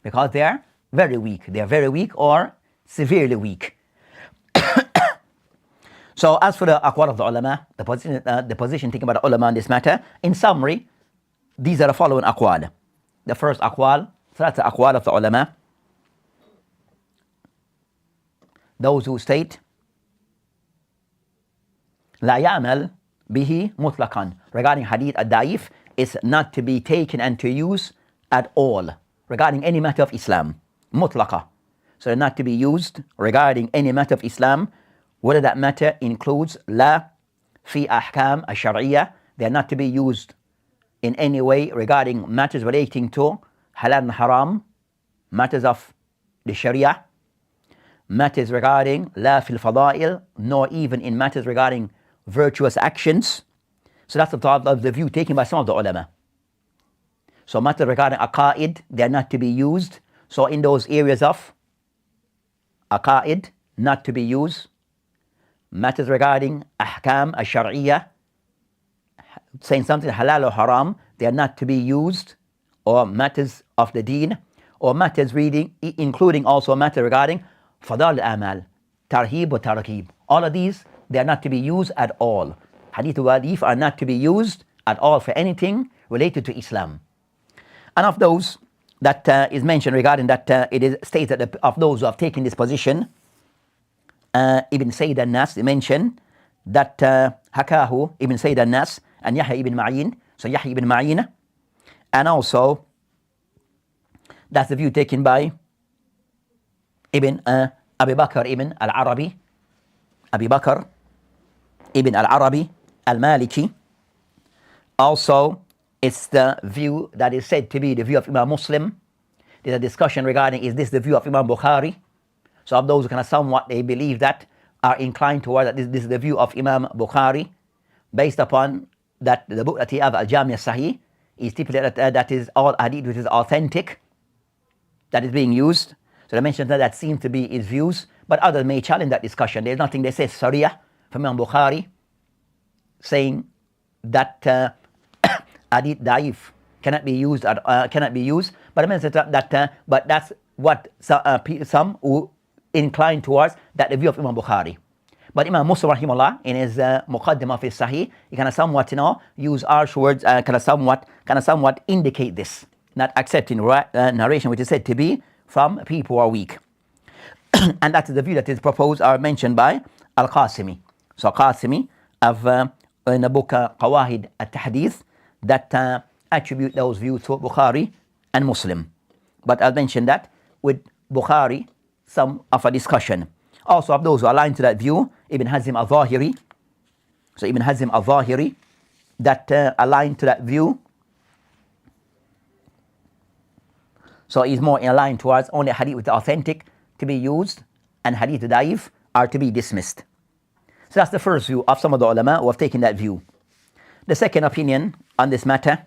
Speaker 1: because they are very weak. They are very weak or severely weak. So as for the aqwal of the ulama, the position taken by the ulama on this matter, in summary, these are the following aqwal. The first aqwal, thalatha aqwal of the ulama. Those who state la ya'mal bihi mutlaqan, regarding hadith ad-da'if, is not to be taken and to use at all regarding any matter of Islam, mutlaqa. So not to be used regarding any matter of Islam, whether that matter includes la fi ahkam ash-shar'iyya, they are not to be used in any way regarding matters relating to halal and haram, matters of the sharia, matters regarding la fil fada'il, nor even in matters regarding virtuous actions. So that's the view taken by some of the ulama. So matters regarding aqaid, they are not to be used. So in those areas of aqaid, not to be used. Matters regarding ahkam ash-shar'iyya, saying something halal or haram, they are not to be used, or matters of the deen, or matters reading, including also matter regarding fadal al-amal, tarhib or tarkib. All of these, they are not to be used at all. Hadith wadif are not to be used at all for anything related to Islam. And of those that is mentioned regarding that, it is stated that of those who have taken this position, Ibn Sayyid al-Nas mentioned that Hakahu Ibn Sayyid al-Nas and Yahya ibn Ma'in, so Yahya ibn Ma'in, and also that's the view taken by Ibn Abi Bakr ibn al-Arabi, Abi Bakr ibn al-Arabi al-Maliki. Also, it's the view that is said to be the view of Imam Muslim. There's a discussion regarding, is this the view of Imam Bukhari? So of those who kind of somewhat they believe that, are inclined toward that this is the view of Imam Bukhari, based upon that the book that he have, Al-Jami' al-Sahih, is stipulated that is all hadith which is authentic, that is being used. So they mentioned that seems to be his views, but others may challenge that discussion. There's nothing they say Sariyah from Imam Bukhari saying that hadith da'if cannot be used, but I mean that but that's what some who incline towards, that the view of Imam Bukhari. But Imam Muslim rahimahullah, in his Muqaddimah of his Sahih, he kind of somewhat, use harsh words, kind of somewhat indicate this, not accepting narration which is said to be from people who are weak. And that is the view that is proposed or mentioned by Al-Qasimi. So Qasimi have in the book Qawahid al-Tahdith that attribute those views to Bukhari and Muslim. But I'll mention that with Bukhari, some of a discussion. Also of those who align to that view, Ibn Hazm al-Zahiri. So Ibn Hazm al-Zahiri that align to that view. So he's more aligned towards only hadith with the authentic to be used and hadith da'if are to be dismissed. So that's the first view of some of the ulama who have taken that view. The second opinion on this matter,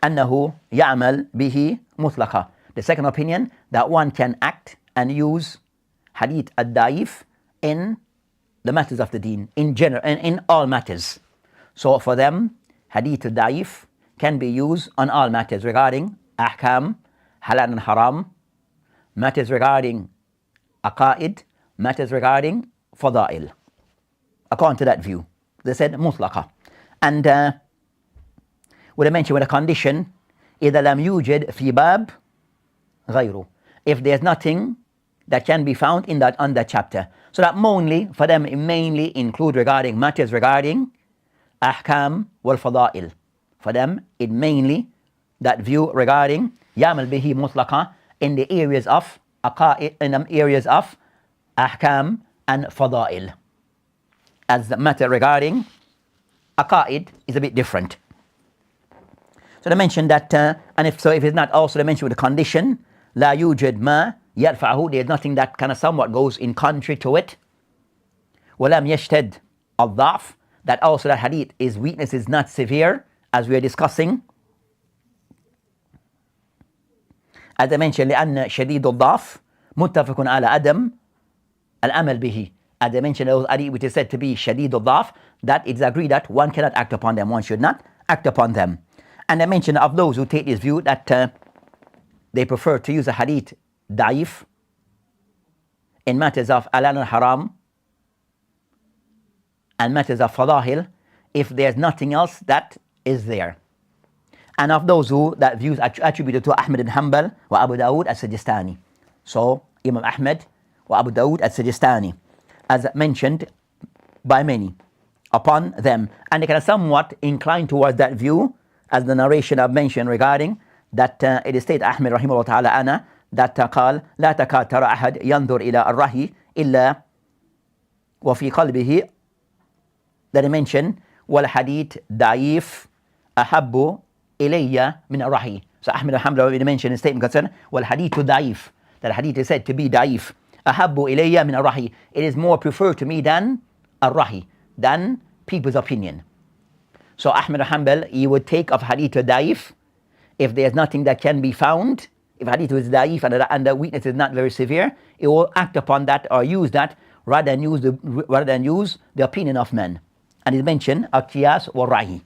Speaker 1: أنه يعمل به مطلقا. The second opinion, that one can act and use hadith ad-da'if in the matters of the deen, in general, and in all matters. So for them, hadith ad-da'if can be used on all matters regarding ahkam, halal and haram, matters regarding aqaid, matters regarding fada'il. According to that view, they said mutlaqa. And with a mention with a condition, إذا لم يوجد في باب غيره. If there's nothing that can be found in that on that chapter. So that mainly, for them, it mainly include regarding matters regarding ahkam wal fada'il. For them, it mainly, that view regarding يعمل به مطلقا in the areas of aqaid, in the areas of ahkam and fada'il. As the matter regarding aqaid is a bit different. So they mentioned that, and if it's not also, they mentioned with the condition, لا يوجد ما يرفعه, there's nothing that kind of somewhat goes in contrary to it. ولم يشتد الضعف, that also that hadith is weakness is not severe, as we are discussing. As I mentioned, لأن شديد الضعف متفق على عدم العمل به. As I mentioned, those hadith which is said to be شديد الضعف, that it's agreed that one cannot act upon them, one should not act upon them. And I mentioned of those who take this view that they prefer to use a hadith da'if in matters of halal and haram and matters of fadahil if there's nothing else that is there. And of those who that views attributed to Ahmad ibn Hanbal wa Abu Dawood as-Sijistani. So Imam Ahmad wa Abu Dawood as-Sijistani, as mentioned by many upon them. And they can somewhat incline towards that view, as the narration I've mentioned regarding that it is stated Ahmed rahimahullah ta'ala ana that قال لا تكاد ترى أحد ينظر إلى الرهي إلا وفي قلبه, that he mentioned والحديث ضعيف أحب إلي من الرهي. So Ahmed rahimahullah mentioned in statement concerned والحديث ضعيف, that hadith is said to be ضعيف أحب إلي من الرهي, it is more preferred to me than الرهي, than people's opinion. So Ahmad Hanbal, he would take of hadith da'if if there's nothing that can be found. If hadith is da'if and the weakness is not very severe, he will act upon that or use that rather than use the opinion of men. And he mentioned al-qiyas wa rahi.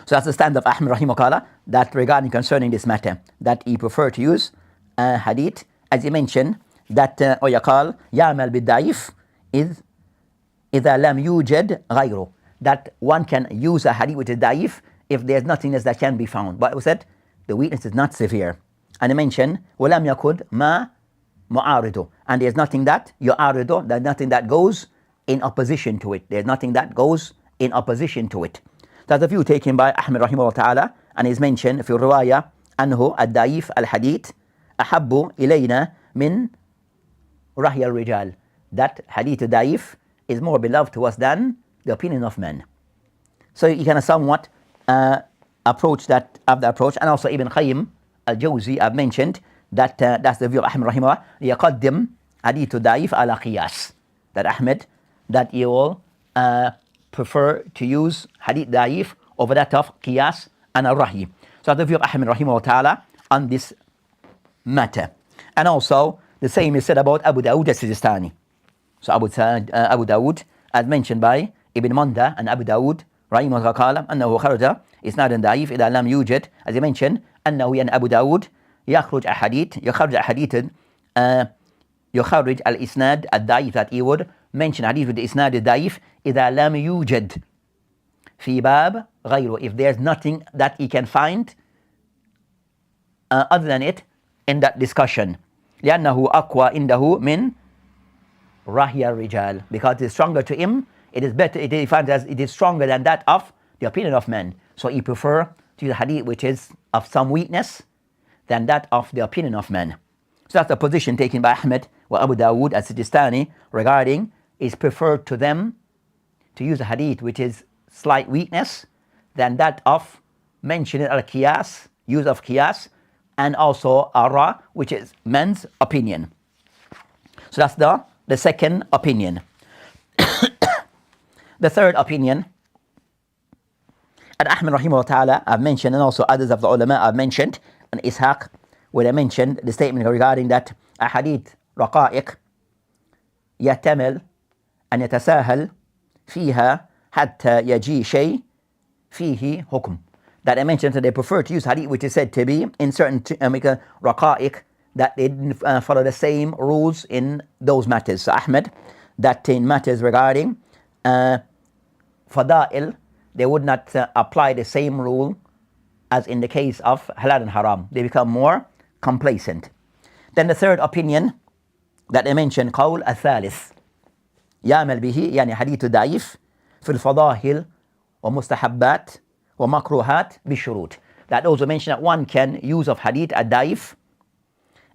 Speaker 1: So that's the stand of Ahmad rahimahullah that regarding concerning this matter, that he preferred to use hadith, as he mentioned that ويقال يعمل بالضعيف إذا لم يوجد غيره, that one can use a hadith which is da'if if there's nothing else that can be found. But it was said the weakness is not severe. And I mentioned وَلَمْ يَكُدْ مَا مُعَارِضُ, and there's nothing that يُعَارِضُ, there's nothing that goes in opposition to it. There's nothing that goes in opposition to it. That's a view taken by Ahmed rahimahullah ta'ala, and is mentioned في الرواية أنه الضعيف الحديث أحب إلينا من رهي الرجال, that hadith da'if is more beloved to us than the opinion of men. So you can somewhat approach that of the approach. And also Ibn Qayyim al-Jawzi, I've mentioned that that's the view of Ahmed rahimahullah, يقدم hadith da'if ala qiyas, that Ahmed, that you will prefer to use hadith da'if over that of qiyas and al-rahi. So that's the view of Ahmed rahimahullah ta'ala on this matter. And also the same is said about Abu Dawood as-Sijistani. So Abu Dawood, as mentioned by Ibn Manda and Abu Dawood رحمه الله قال أنه خرج إسنادا ضعيف إذا لم يوجد, as he mentioned أنه يعني أبو داود يخرج أحاديث يخرج الإسناد الضعيف, that he would mention hadith with the إسناد الضعيف إذا لم يوجد في باب غيره, if there's nothing that he can find other than it in that discussion. لأنه أقوى عنده من رأي الرجال, because it is stronger to him, it is better, it is found as it is stronger than that of the opinion of men. So he prefer to use a hadith which is of some weakness than that of the opinion of men. So that's the position taken by Ahmed or Abu Dawood as-Sijistani regarding is preferred to them to use a hadith which is slight weakness than that of mentioning al-qiyas, use of qiyas, and also ara, which is men's opinion. So that's the second opinion. The third opinion, and Ahmed rahimahullah ta'ala I've mentioned, and also others of the ulama I've mentioned, and Ishaq, where I mentioned the statement regarding that a hadith رقائق يحتمل أن يتساهل فيها حتى يجي شيء فيه حكم. That I mentioned that they prefer to use hadith which is said to be in certain رقائق, that they didn't follow the same rules in those matters. So Ahmed, that in matters regarding fada'il, they would not apply the same rule as in the case of halal and haram. They become more complacent. Then the third opinion that I mentioned, قول الثالث يعمل به, يعني حديث ضعيف في الفضائل ومستحبات ومكروهات بشروط. That also mentioned that one can use of hadith ad-daif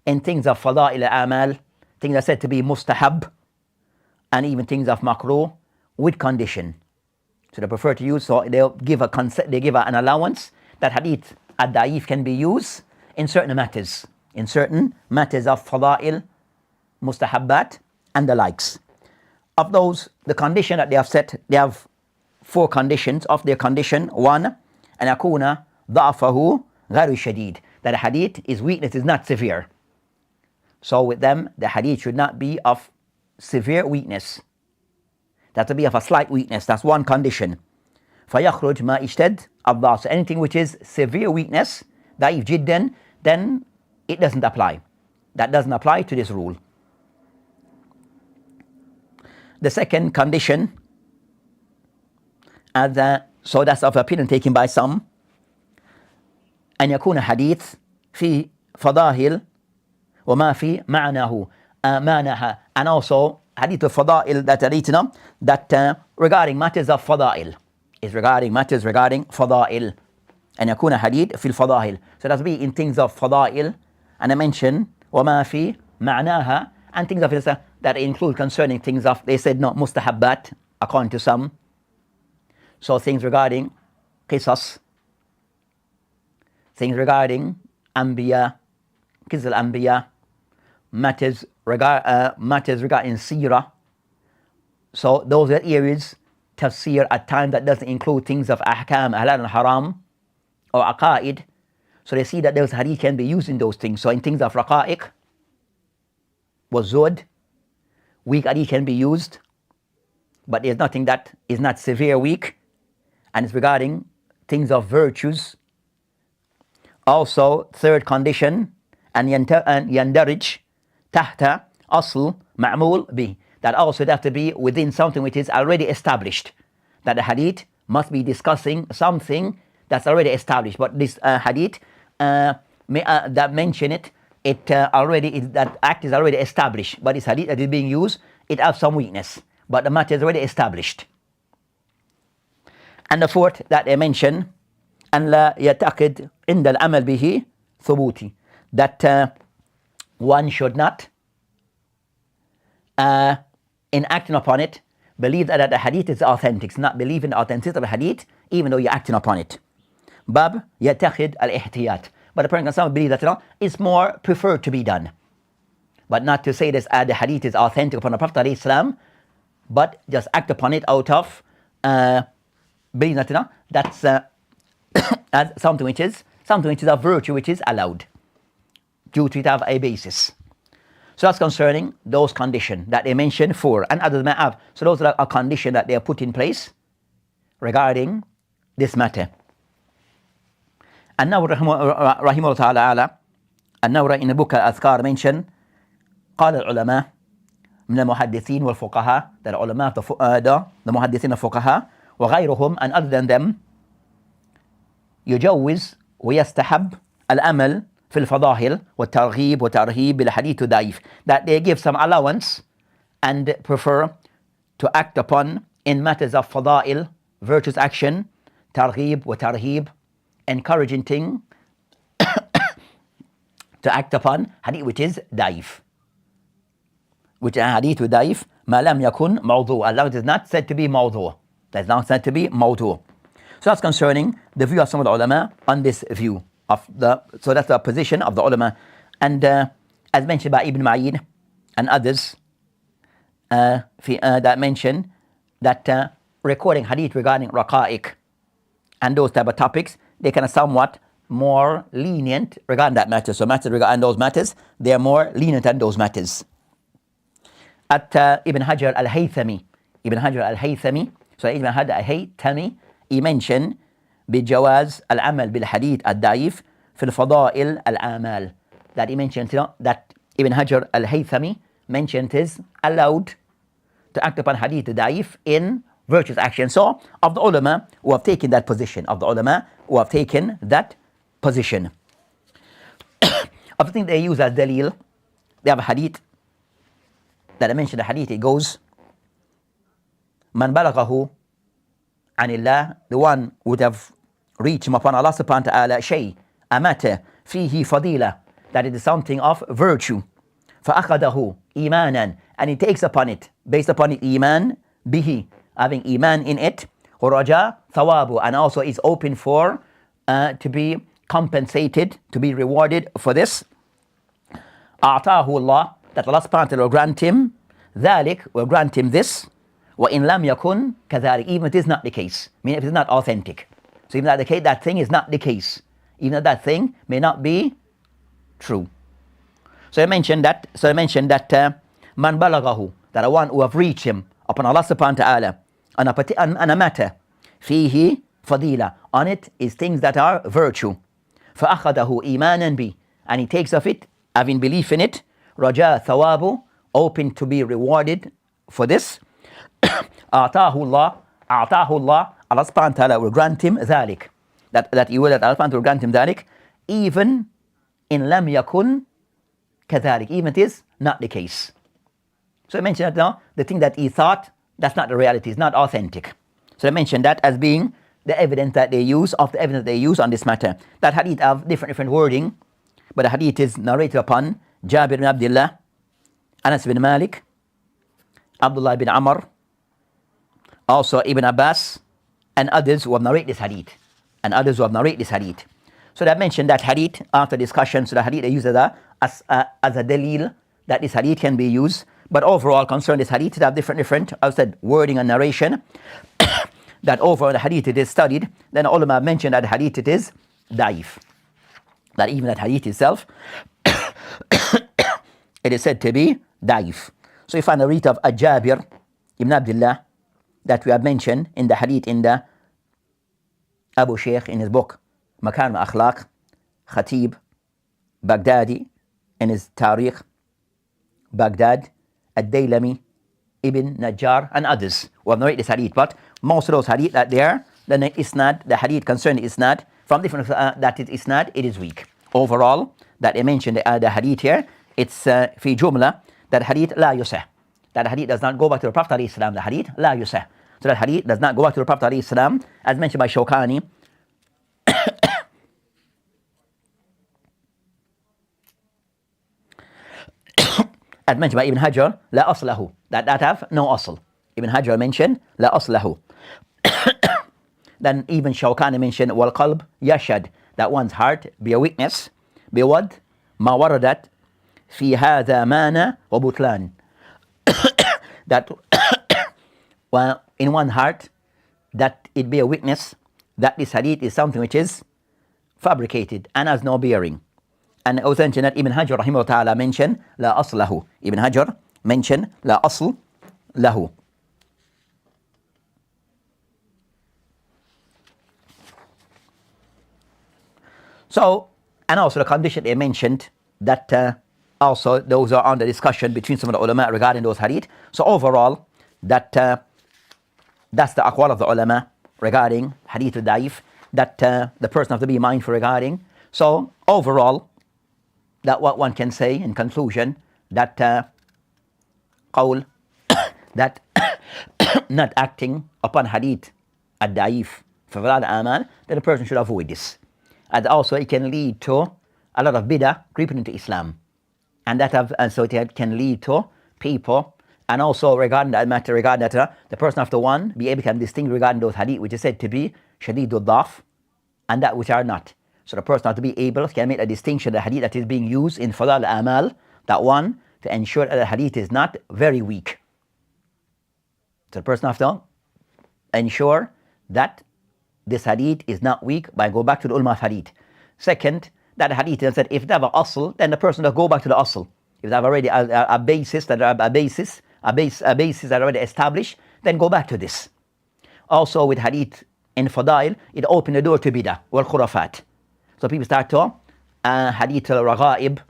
Speaker 1: in things of fada'il al-amal, things that are said to be mustahab, and even things of makruh with condition. So they prefer to use, so they'll give an allowance that hadith ad-daif can be used in certain matters of fada'il, mustahabbat, and the likes. Of those, the condition that they have set, they have 4 conditions of their condition. 1, أن يكون ضعفه غير شديد, that the hadith, his weakness is not severe. So with them, the hadith should not be of severe weakness. That to be of a slight weakness. That's one condition. فيخرج ما اشتد الضعف. So anything which is severe weakness, ضعيف جدا, then it doesn't apply. That doesn't apply to this rule. The second condition, so that's of opinion taken by some, أن يكون حديث في فضائل وما في معناه معناها, and also hadith of fada'il that are written that regarding matters of fada'il, is regarding matters regarding fada'il. أن يكون حديث في الفضائل, so that's be in things of fada'il, and I mentioned وما في معناها, and things of it that include concerning things of, they said no, mustahabbat according to some. So things regarding qisas, things regarding anbiya, qisas al-anbiya, matters regarding seerah. So those are areas, tafsir at times that doesn't include things of ahkam, halal and haram, or aqaid. So they see that those hadith can be used in those things. So in things of raqa'iq, was zuhd, weak hadith can be used, but there's nothing that is not severe weak, and it's regarding things of virtues. Also, third condition, and yandarij tahta asl ma'mul bi, that also it has to be within something which is already established, that the hadith must be discussing something that's already established. But this hadith that mention it already is, that act is already established, but this hadith that is being used, it has some weakness, but the matter is already established. And the fourth that I mentioned, أن لا يعتقد عند العمل به ثبوتي, that one should not in acting upon it believe that the hadith is authentic, not believe in the authenticity of the hadith even though you're acting upon it. باب يتخذ الاحتياط, but the person can somehow believe that it's more preferred to be done, but not to say this the hadith is authentic upon the Prophet ﷺ, but just act upon it out of believing that that's as something which is a virtue which is allowed due to it have a basis. So that's concerning those conditions that they mentioned 4, and others may have. So those are a condition that they are put in place regarding this matter. النووي رحمه الله تعالى النووي in the book الأذكار mention قال العلماء من المحدثين والفقهاء, that ulama, the muhaddithin الفقهاء وغيرهم, and other than them, يجوز ويستحب العمل في الفضائل والترغيب وترهيب بالحديث ضعيف, that they give some allowance and prefer to act upon in matters of fadail, virtuous action, targhib wa tarhib, encouraging thing to act upon hadith which is daif, which is hadith with daif, ma lam yakun mawdu', Allah is not said to be mawdu', that's not said to be mawdu'. So that's concerning the view of some of the ulama on this view of the, so that's the position of the ulama. And as mentioned by Ibn Ma'in and others, that mention that recording hadith regarding raqa'iq and those type of topics, they kind of somewhat more lenient regarding that matter. So matters regarding those matters, they are more lenient on those matters. At Ibn Hajar al-Haythami, so Ibn Hajar al-Haythami, he mentioned بجواز العمل بالحديث الضعيف في الفضائل الأعمال, that he mentioned, that Ibn Hajar al-Haythami mentioned is allowed to act upon hadith da'if in virtuous action. So, of the ulama who have taken that position, of the thing they use as dalil, they have a hadith that I mentioned. The hadith, it goes, Man balaghahu anillah, the one would have reached him upon Allah subhanahu wa ta'ala shay, a matter, fihi fadila, that it is something of virtue, فأخذه إيمانا, and he takes upon it, based upon it, iman bihi, having iman in it, ورجاء ثوابه, and also is open for to be compensated, to be rewarded for this. أعطاه الله, that Allah subhanahu wa ta'ala will grant him, ذلك, will grant him this, وإن لم يكن كذلك, even if it is not the case, meaning if it is not authentic. So even that the case, that thing is not the case, even if that thing may not be true. So I mentioned that man balaghahu, that a one who have reached him upon Allah subhanahu wa ta'ala on a matter, fihi fadila, on it is things that are virtue, فأخذه إيمانا bi, and he takes of it, having belief in it, raja thawabu, open to be rewarded for this. أعطاه الله, Allah subhanahu wa ta'ala will grant him ذلك, that Allah subhanahu wa ta'ala will grant him ذلك, even in lam yakun كذلك, even it is not the case. So I mentioned that now, the thing that he thought, that's not the reality, it's not authentic. So I mentioned that as being the evidence that they use, of the evidence they use on this matter. That hadith have different wording, but the hadith is narrated upon Jabir bin Abdullah, Anas bin Malik, Abdullah bin Amr, also Ibn Abbas, and others who have narrated this hadith. So they mentioned that hadith after discussion, so the hadith they use as a dalil, that this hadith can be used. But overall, concerning this hadith, it have different, I said, wording and narration. That overall the hadith it is studied. Then ulama mentioned that the hadith it is daif. That even that hadith itself, it is said to be daif. So you find a read of Jabir ibn Abdullah that we have mentioned in the hadith in the Abu Shaykh in his book Makan al-Akhlaq, Khatib Baghdadi in his Tariq Baghdad, Ad-Daylami, Ibn Najjar, and others who have narrated this hadith. But most of those hadith that there, the isnad, the hadith concerning isnad, from different that is isnad, it is weak. Overall, that they mentioned the hadith here, it's fi jumla, that hadith la yusah. That hadith does not go back to the Prophet alayhi salam. The hadith la yusah. So that hadith does not go back to the Prophet alayhi salam, as mentioned by Shawkani. As mentioned by Ibn Hajar, la aslahu, that have no asl. Ibn Hajar mentioned la aslahu. Then even Shawkani mentioned wal qalb yashad, that one's heart be a witness, be what? Ma waradat fi hadha mana wa butlan. That well, in one heart, that it be a witness that this hadith is something which is fabricated and has no bearing. And also mentioned that Ibn Hajar rahimahullah ta'ala mentioned la aslahu. Ibn Hajar mentioned la asl lahu. So, and also the condition they mentioned that also those are under discussion between some of the ulama regarding those hadith. So overall, that that's the aqwal of the ulama regarding hadith al-da'if, that the person have to be mindful regarding. So overall, that what one can say in conclusion, that qawl, that not acting upon hadith ad-da'if for fadal amal, then a person should avoid this. And also it can lead to a lot of bid'ah creeping into Islam. And so it can lead to people, and also regarding that matter, regarding that the person after one be able to distinguish regarding those hadith which is said to be shadidul daf and that which are not. So the person has to be able to make a distinction, the hadith that is being used in fadal amal, that one, to ensure that the hadith is not very weak. So the person has to ensure that this hadith is not weak by go back to the ulama of hadith. Second, that hadith is that if they have an asl, then the person will go back to the asl. If they have already a basis that already established, then go back to this. Also with hadith in fadail, it opens the door to bid'ah wal khurafat. So people start to hadith al-raghaib.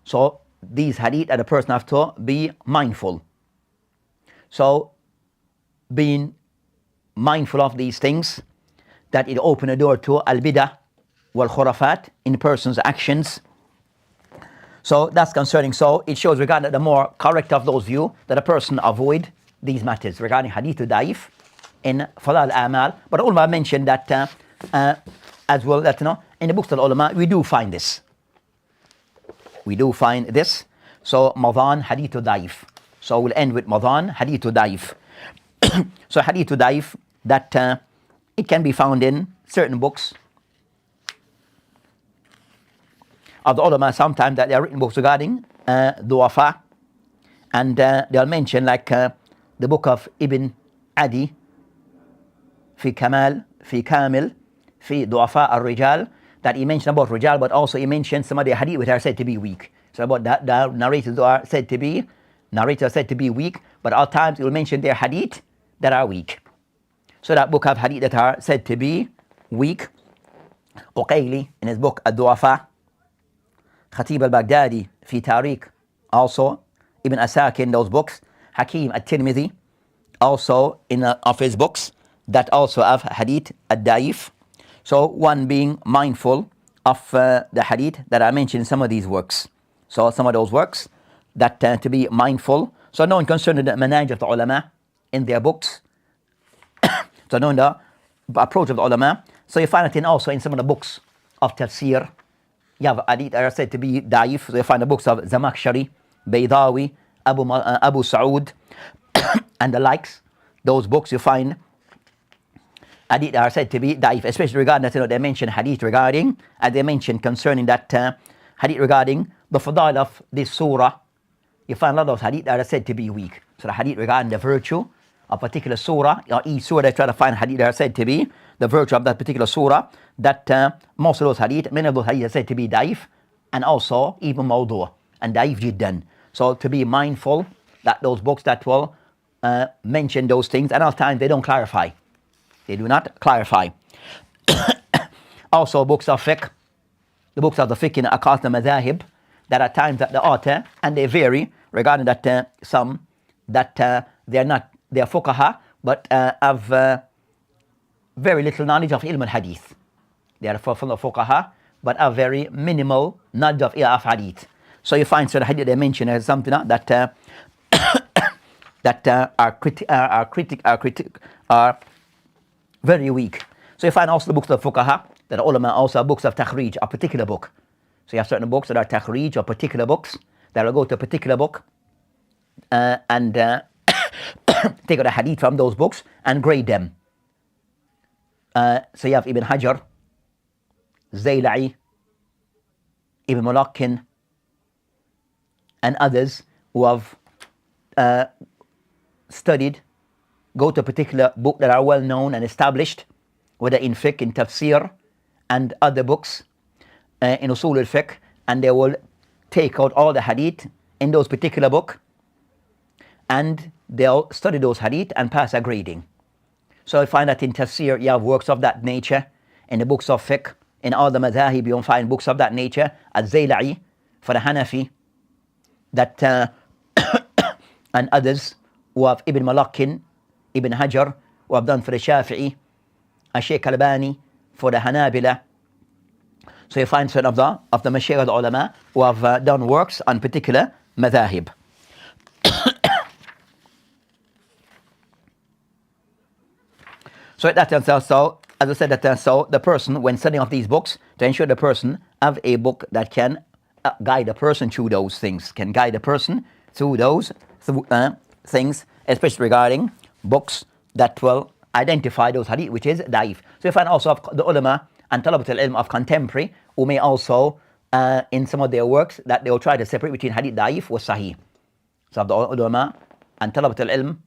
Speaker 1: So these hadith that the person have to be mindful. So being mindful of these things, that it open a door to al-bid'ah wal khurafat in person's actions. So that's concerning. So it shows regarding the more correct of those views that a person avoid these matters regarding hadith da'if in fadal amal. But ulama mentioned that as well, that in the books of the ulama we do find this. We do find this. So Madan hadith da'if. So we'll end with Madan hadith da'if. So hadith da'if, that it can be found in certain books of the ulama, sometimes that they are written books regarding du'afa, and they'll mention like the book of Ibn Adi fi Kamil fi du'afa al-rijal, that he mentioned about rijal, but also he mentioned some of the hadith which are said to be weak. So about that, the narrators are said to be weak, but at times he will mention their hadith that are weak. So that book of hadith that are said to be weak, Uqayli in his book Ad-Du'afa, Khatib al-Baghdadi fi Tariq, also Ibn Asakir in those books, Hakim at-Tirmidhi also in of his books that also have hadith ad-da'if. So one being mindful of the hadith that I mentioned in some of these works. So some of those works that to be mindful. So knowing concerning the manhaj of the ulama in their books. So knowing the approach of the ulama. So you find it also in some of the books of tafsir. You have hadith that are said to be da'if. So you find the books of Zamakhshari, Baydawi, Abu Sa'ud, and the likes. Those books you find hadith are said to be da'if, especially regarding that, they mention hadith regarding, as they mention concerning that hadith regarding the fadail of this surah. You find a lot of hadith that are said to be weak. So the hadith regarding the virtue of particular surah, or each surah they try to find hadith that are said to be the virtue of that particular surah, that most of those hadith, many of those hadith are said to be da'if, and also even mawdu' and da'if jiddan. So to be mindful that those books that will mention those things, and at times they don't clarify. They do not clarify. Also books of fiqh, the books of the fiqh in Aqas al-Madhahib, that at times that the author, and they vary regarding that some that they are fuqaha, but have very little knowledge of ilm al-hadith. They are from the fuqaha, but have very minimal knowledge of hadith. So you find certain hadith they mention as something that are very weak. So you find also the books of fuqaha, that the ulama also have books of takhrij, a particular book. So you have certain books that are takhrij, or particular books that will go to a particular book and take out a hadith from those books and grade them. So you have Ibn Hajar, Zayla'i, Ibn Mulaqin, and others who have studied, go to a particular book that are well known and established, whether in fiqh, in tafsir, and other books in usul al-fiqh, and they will take out all the hadith in those particular book, and they'll study those hadith and pass a grading. So I find that in tafsir you have works of that nature, in the books of fiqh, in all the madhahib you'll find books of that nature. Al-Zayla'i for the Hanafi, that and others who have Ibn Mulaqin, Ibn Hajar, who have done for the Shafi'i, Shaykh Albani for the Hanabila. So you find some of the Mashaykh al ulama who have done works on particular madhahib. So that so as I said, that so the person, when studying of these books, to ensure the person have a book that can guide a person through those things, can guide a person through those things, especially regarding books that will identify those hadith, which is da'if. So you find also of the ulama and talabatul ilm of contemporary who may also, in some of their works, that they will try to separate between hadith da'if or sahih. So of the ulama and talabatul ilm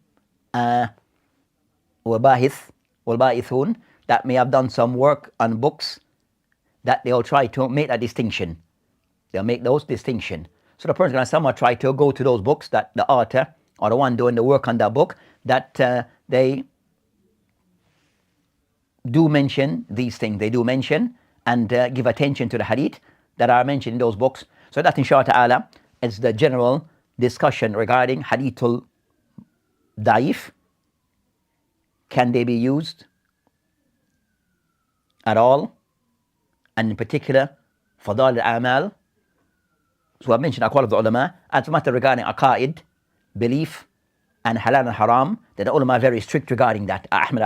Speaker 1: والباحثون that may have done some work on books that they'll try to make that distinction. They'll make those distinction. So the person can somewhat try to go to those books that the author or the one doing the work on that book, that they do mention these things. They do mention and give attention to the hadith that are mentioned in those books. So that inshallah ta'ala is the general discussion regarding hadithul da'if. Can they be used at all? And in particular, fadal al-amal. So I mentioned aqwal of the ulama. As a matter regarding aqaid, belief, and halal and haram, that the ulama are very strict regarding that. Ahmed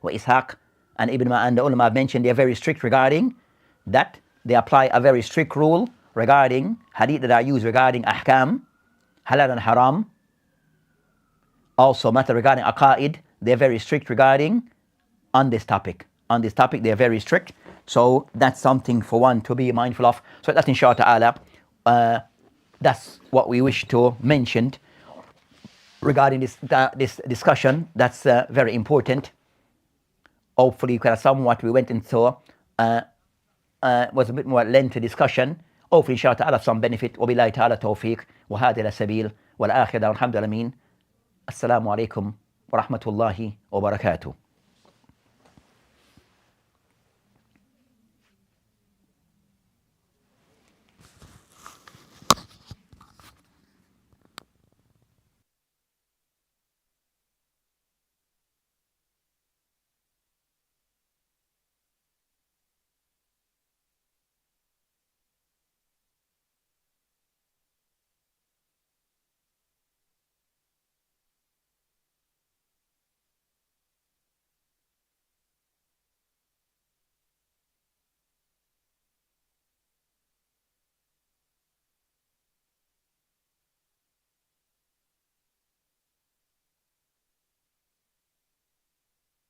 Speaker 1: wa Ishaq and Ibn Ma'an, the ulama have mentioned they are very strict regarding that. They apply a very strict rule regarding hadith that are used regarding ahkam, halal and haram. Also, matter regarding aqaid, they're very strict regarding on this topic. On this topic, they're very strict. So that's something for one to be mindful of. So that's inshallah ta'ala, that's what we wish to mention regarding this discussion. That's very important. Hopefully, somewhat we went into was a bit more lengthy discussion. Hopefully, inshallah ta'ala, some benefit. Wabillahi ta'ala tawfiq. Wa hadi la sabil. Wal akhir alhamdulillah. Assalamu alaikum wa rahmatullahi wa barakatuh.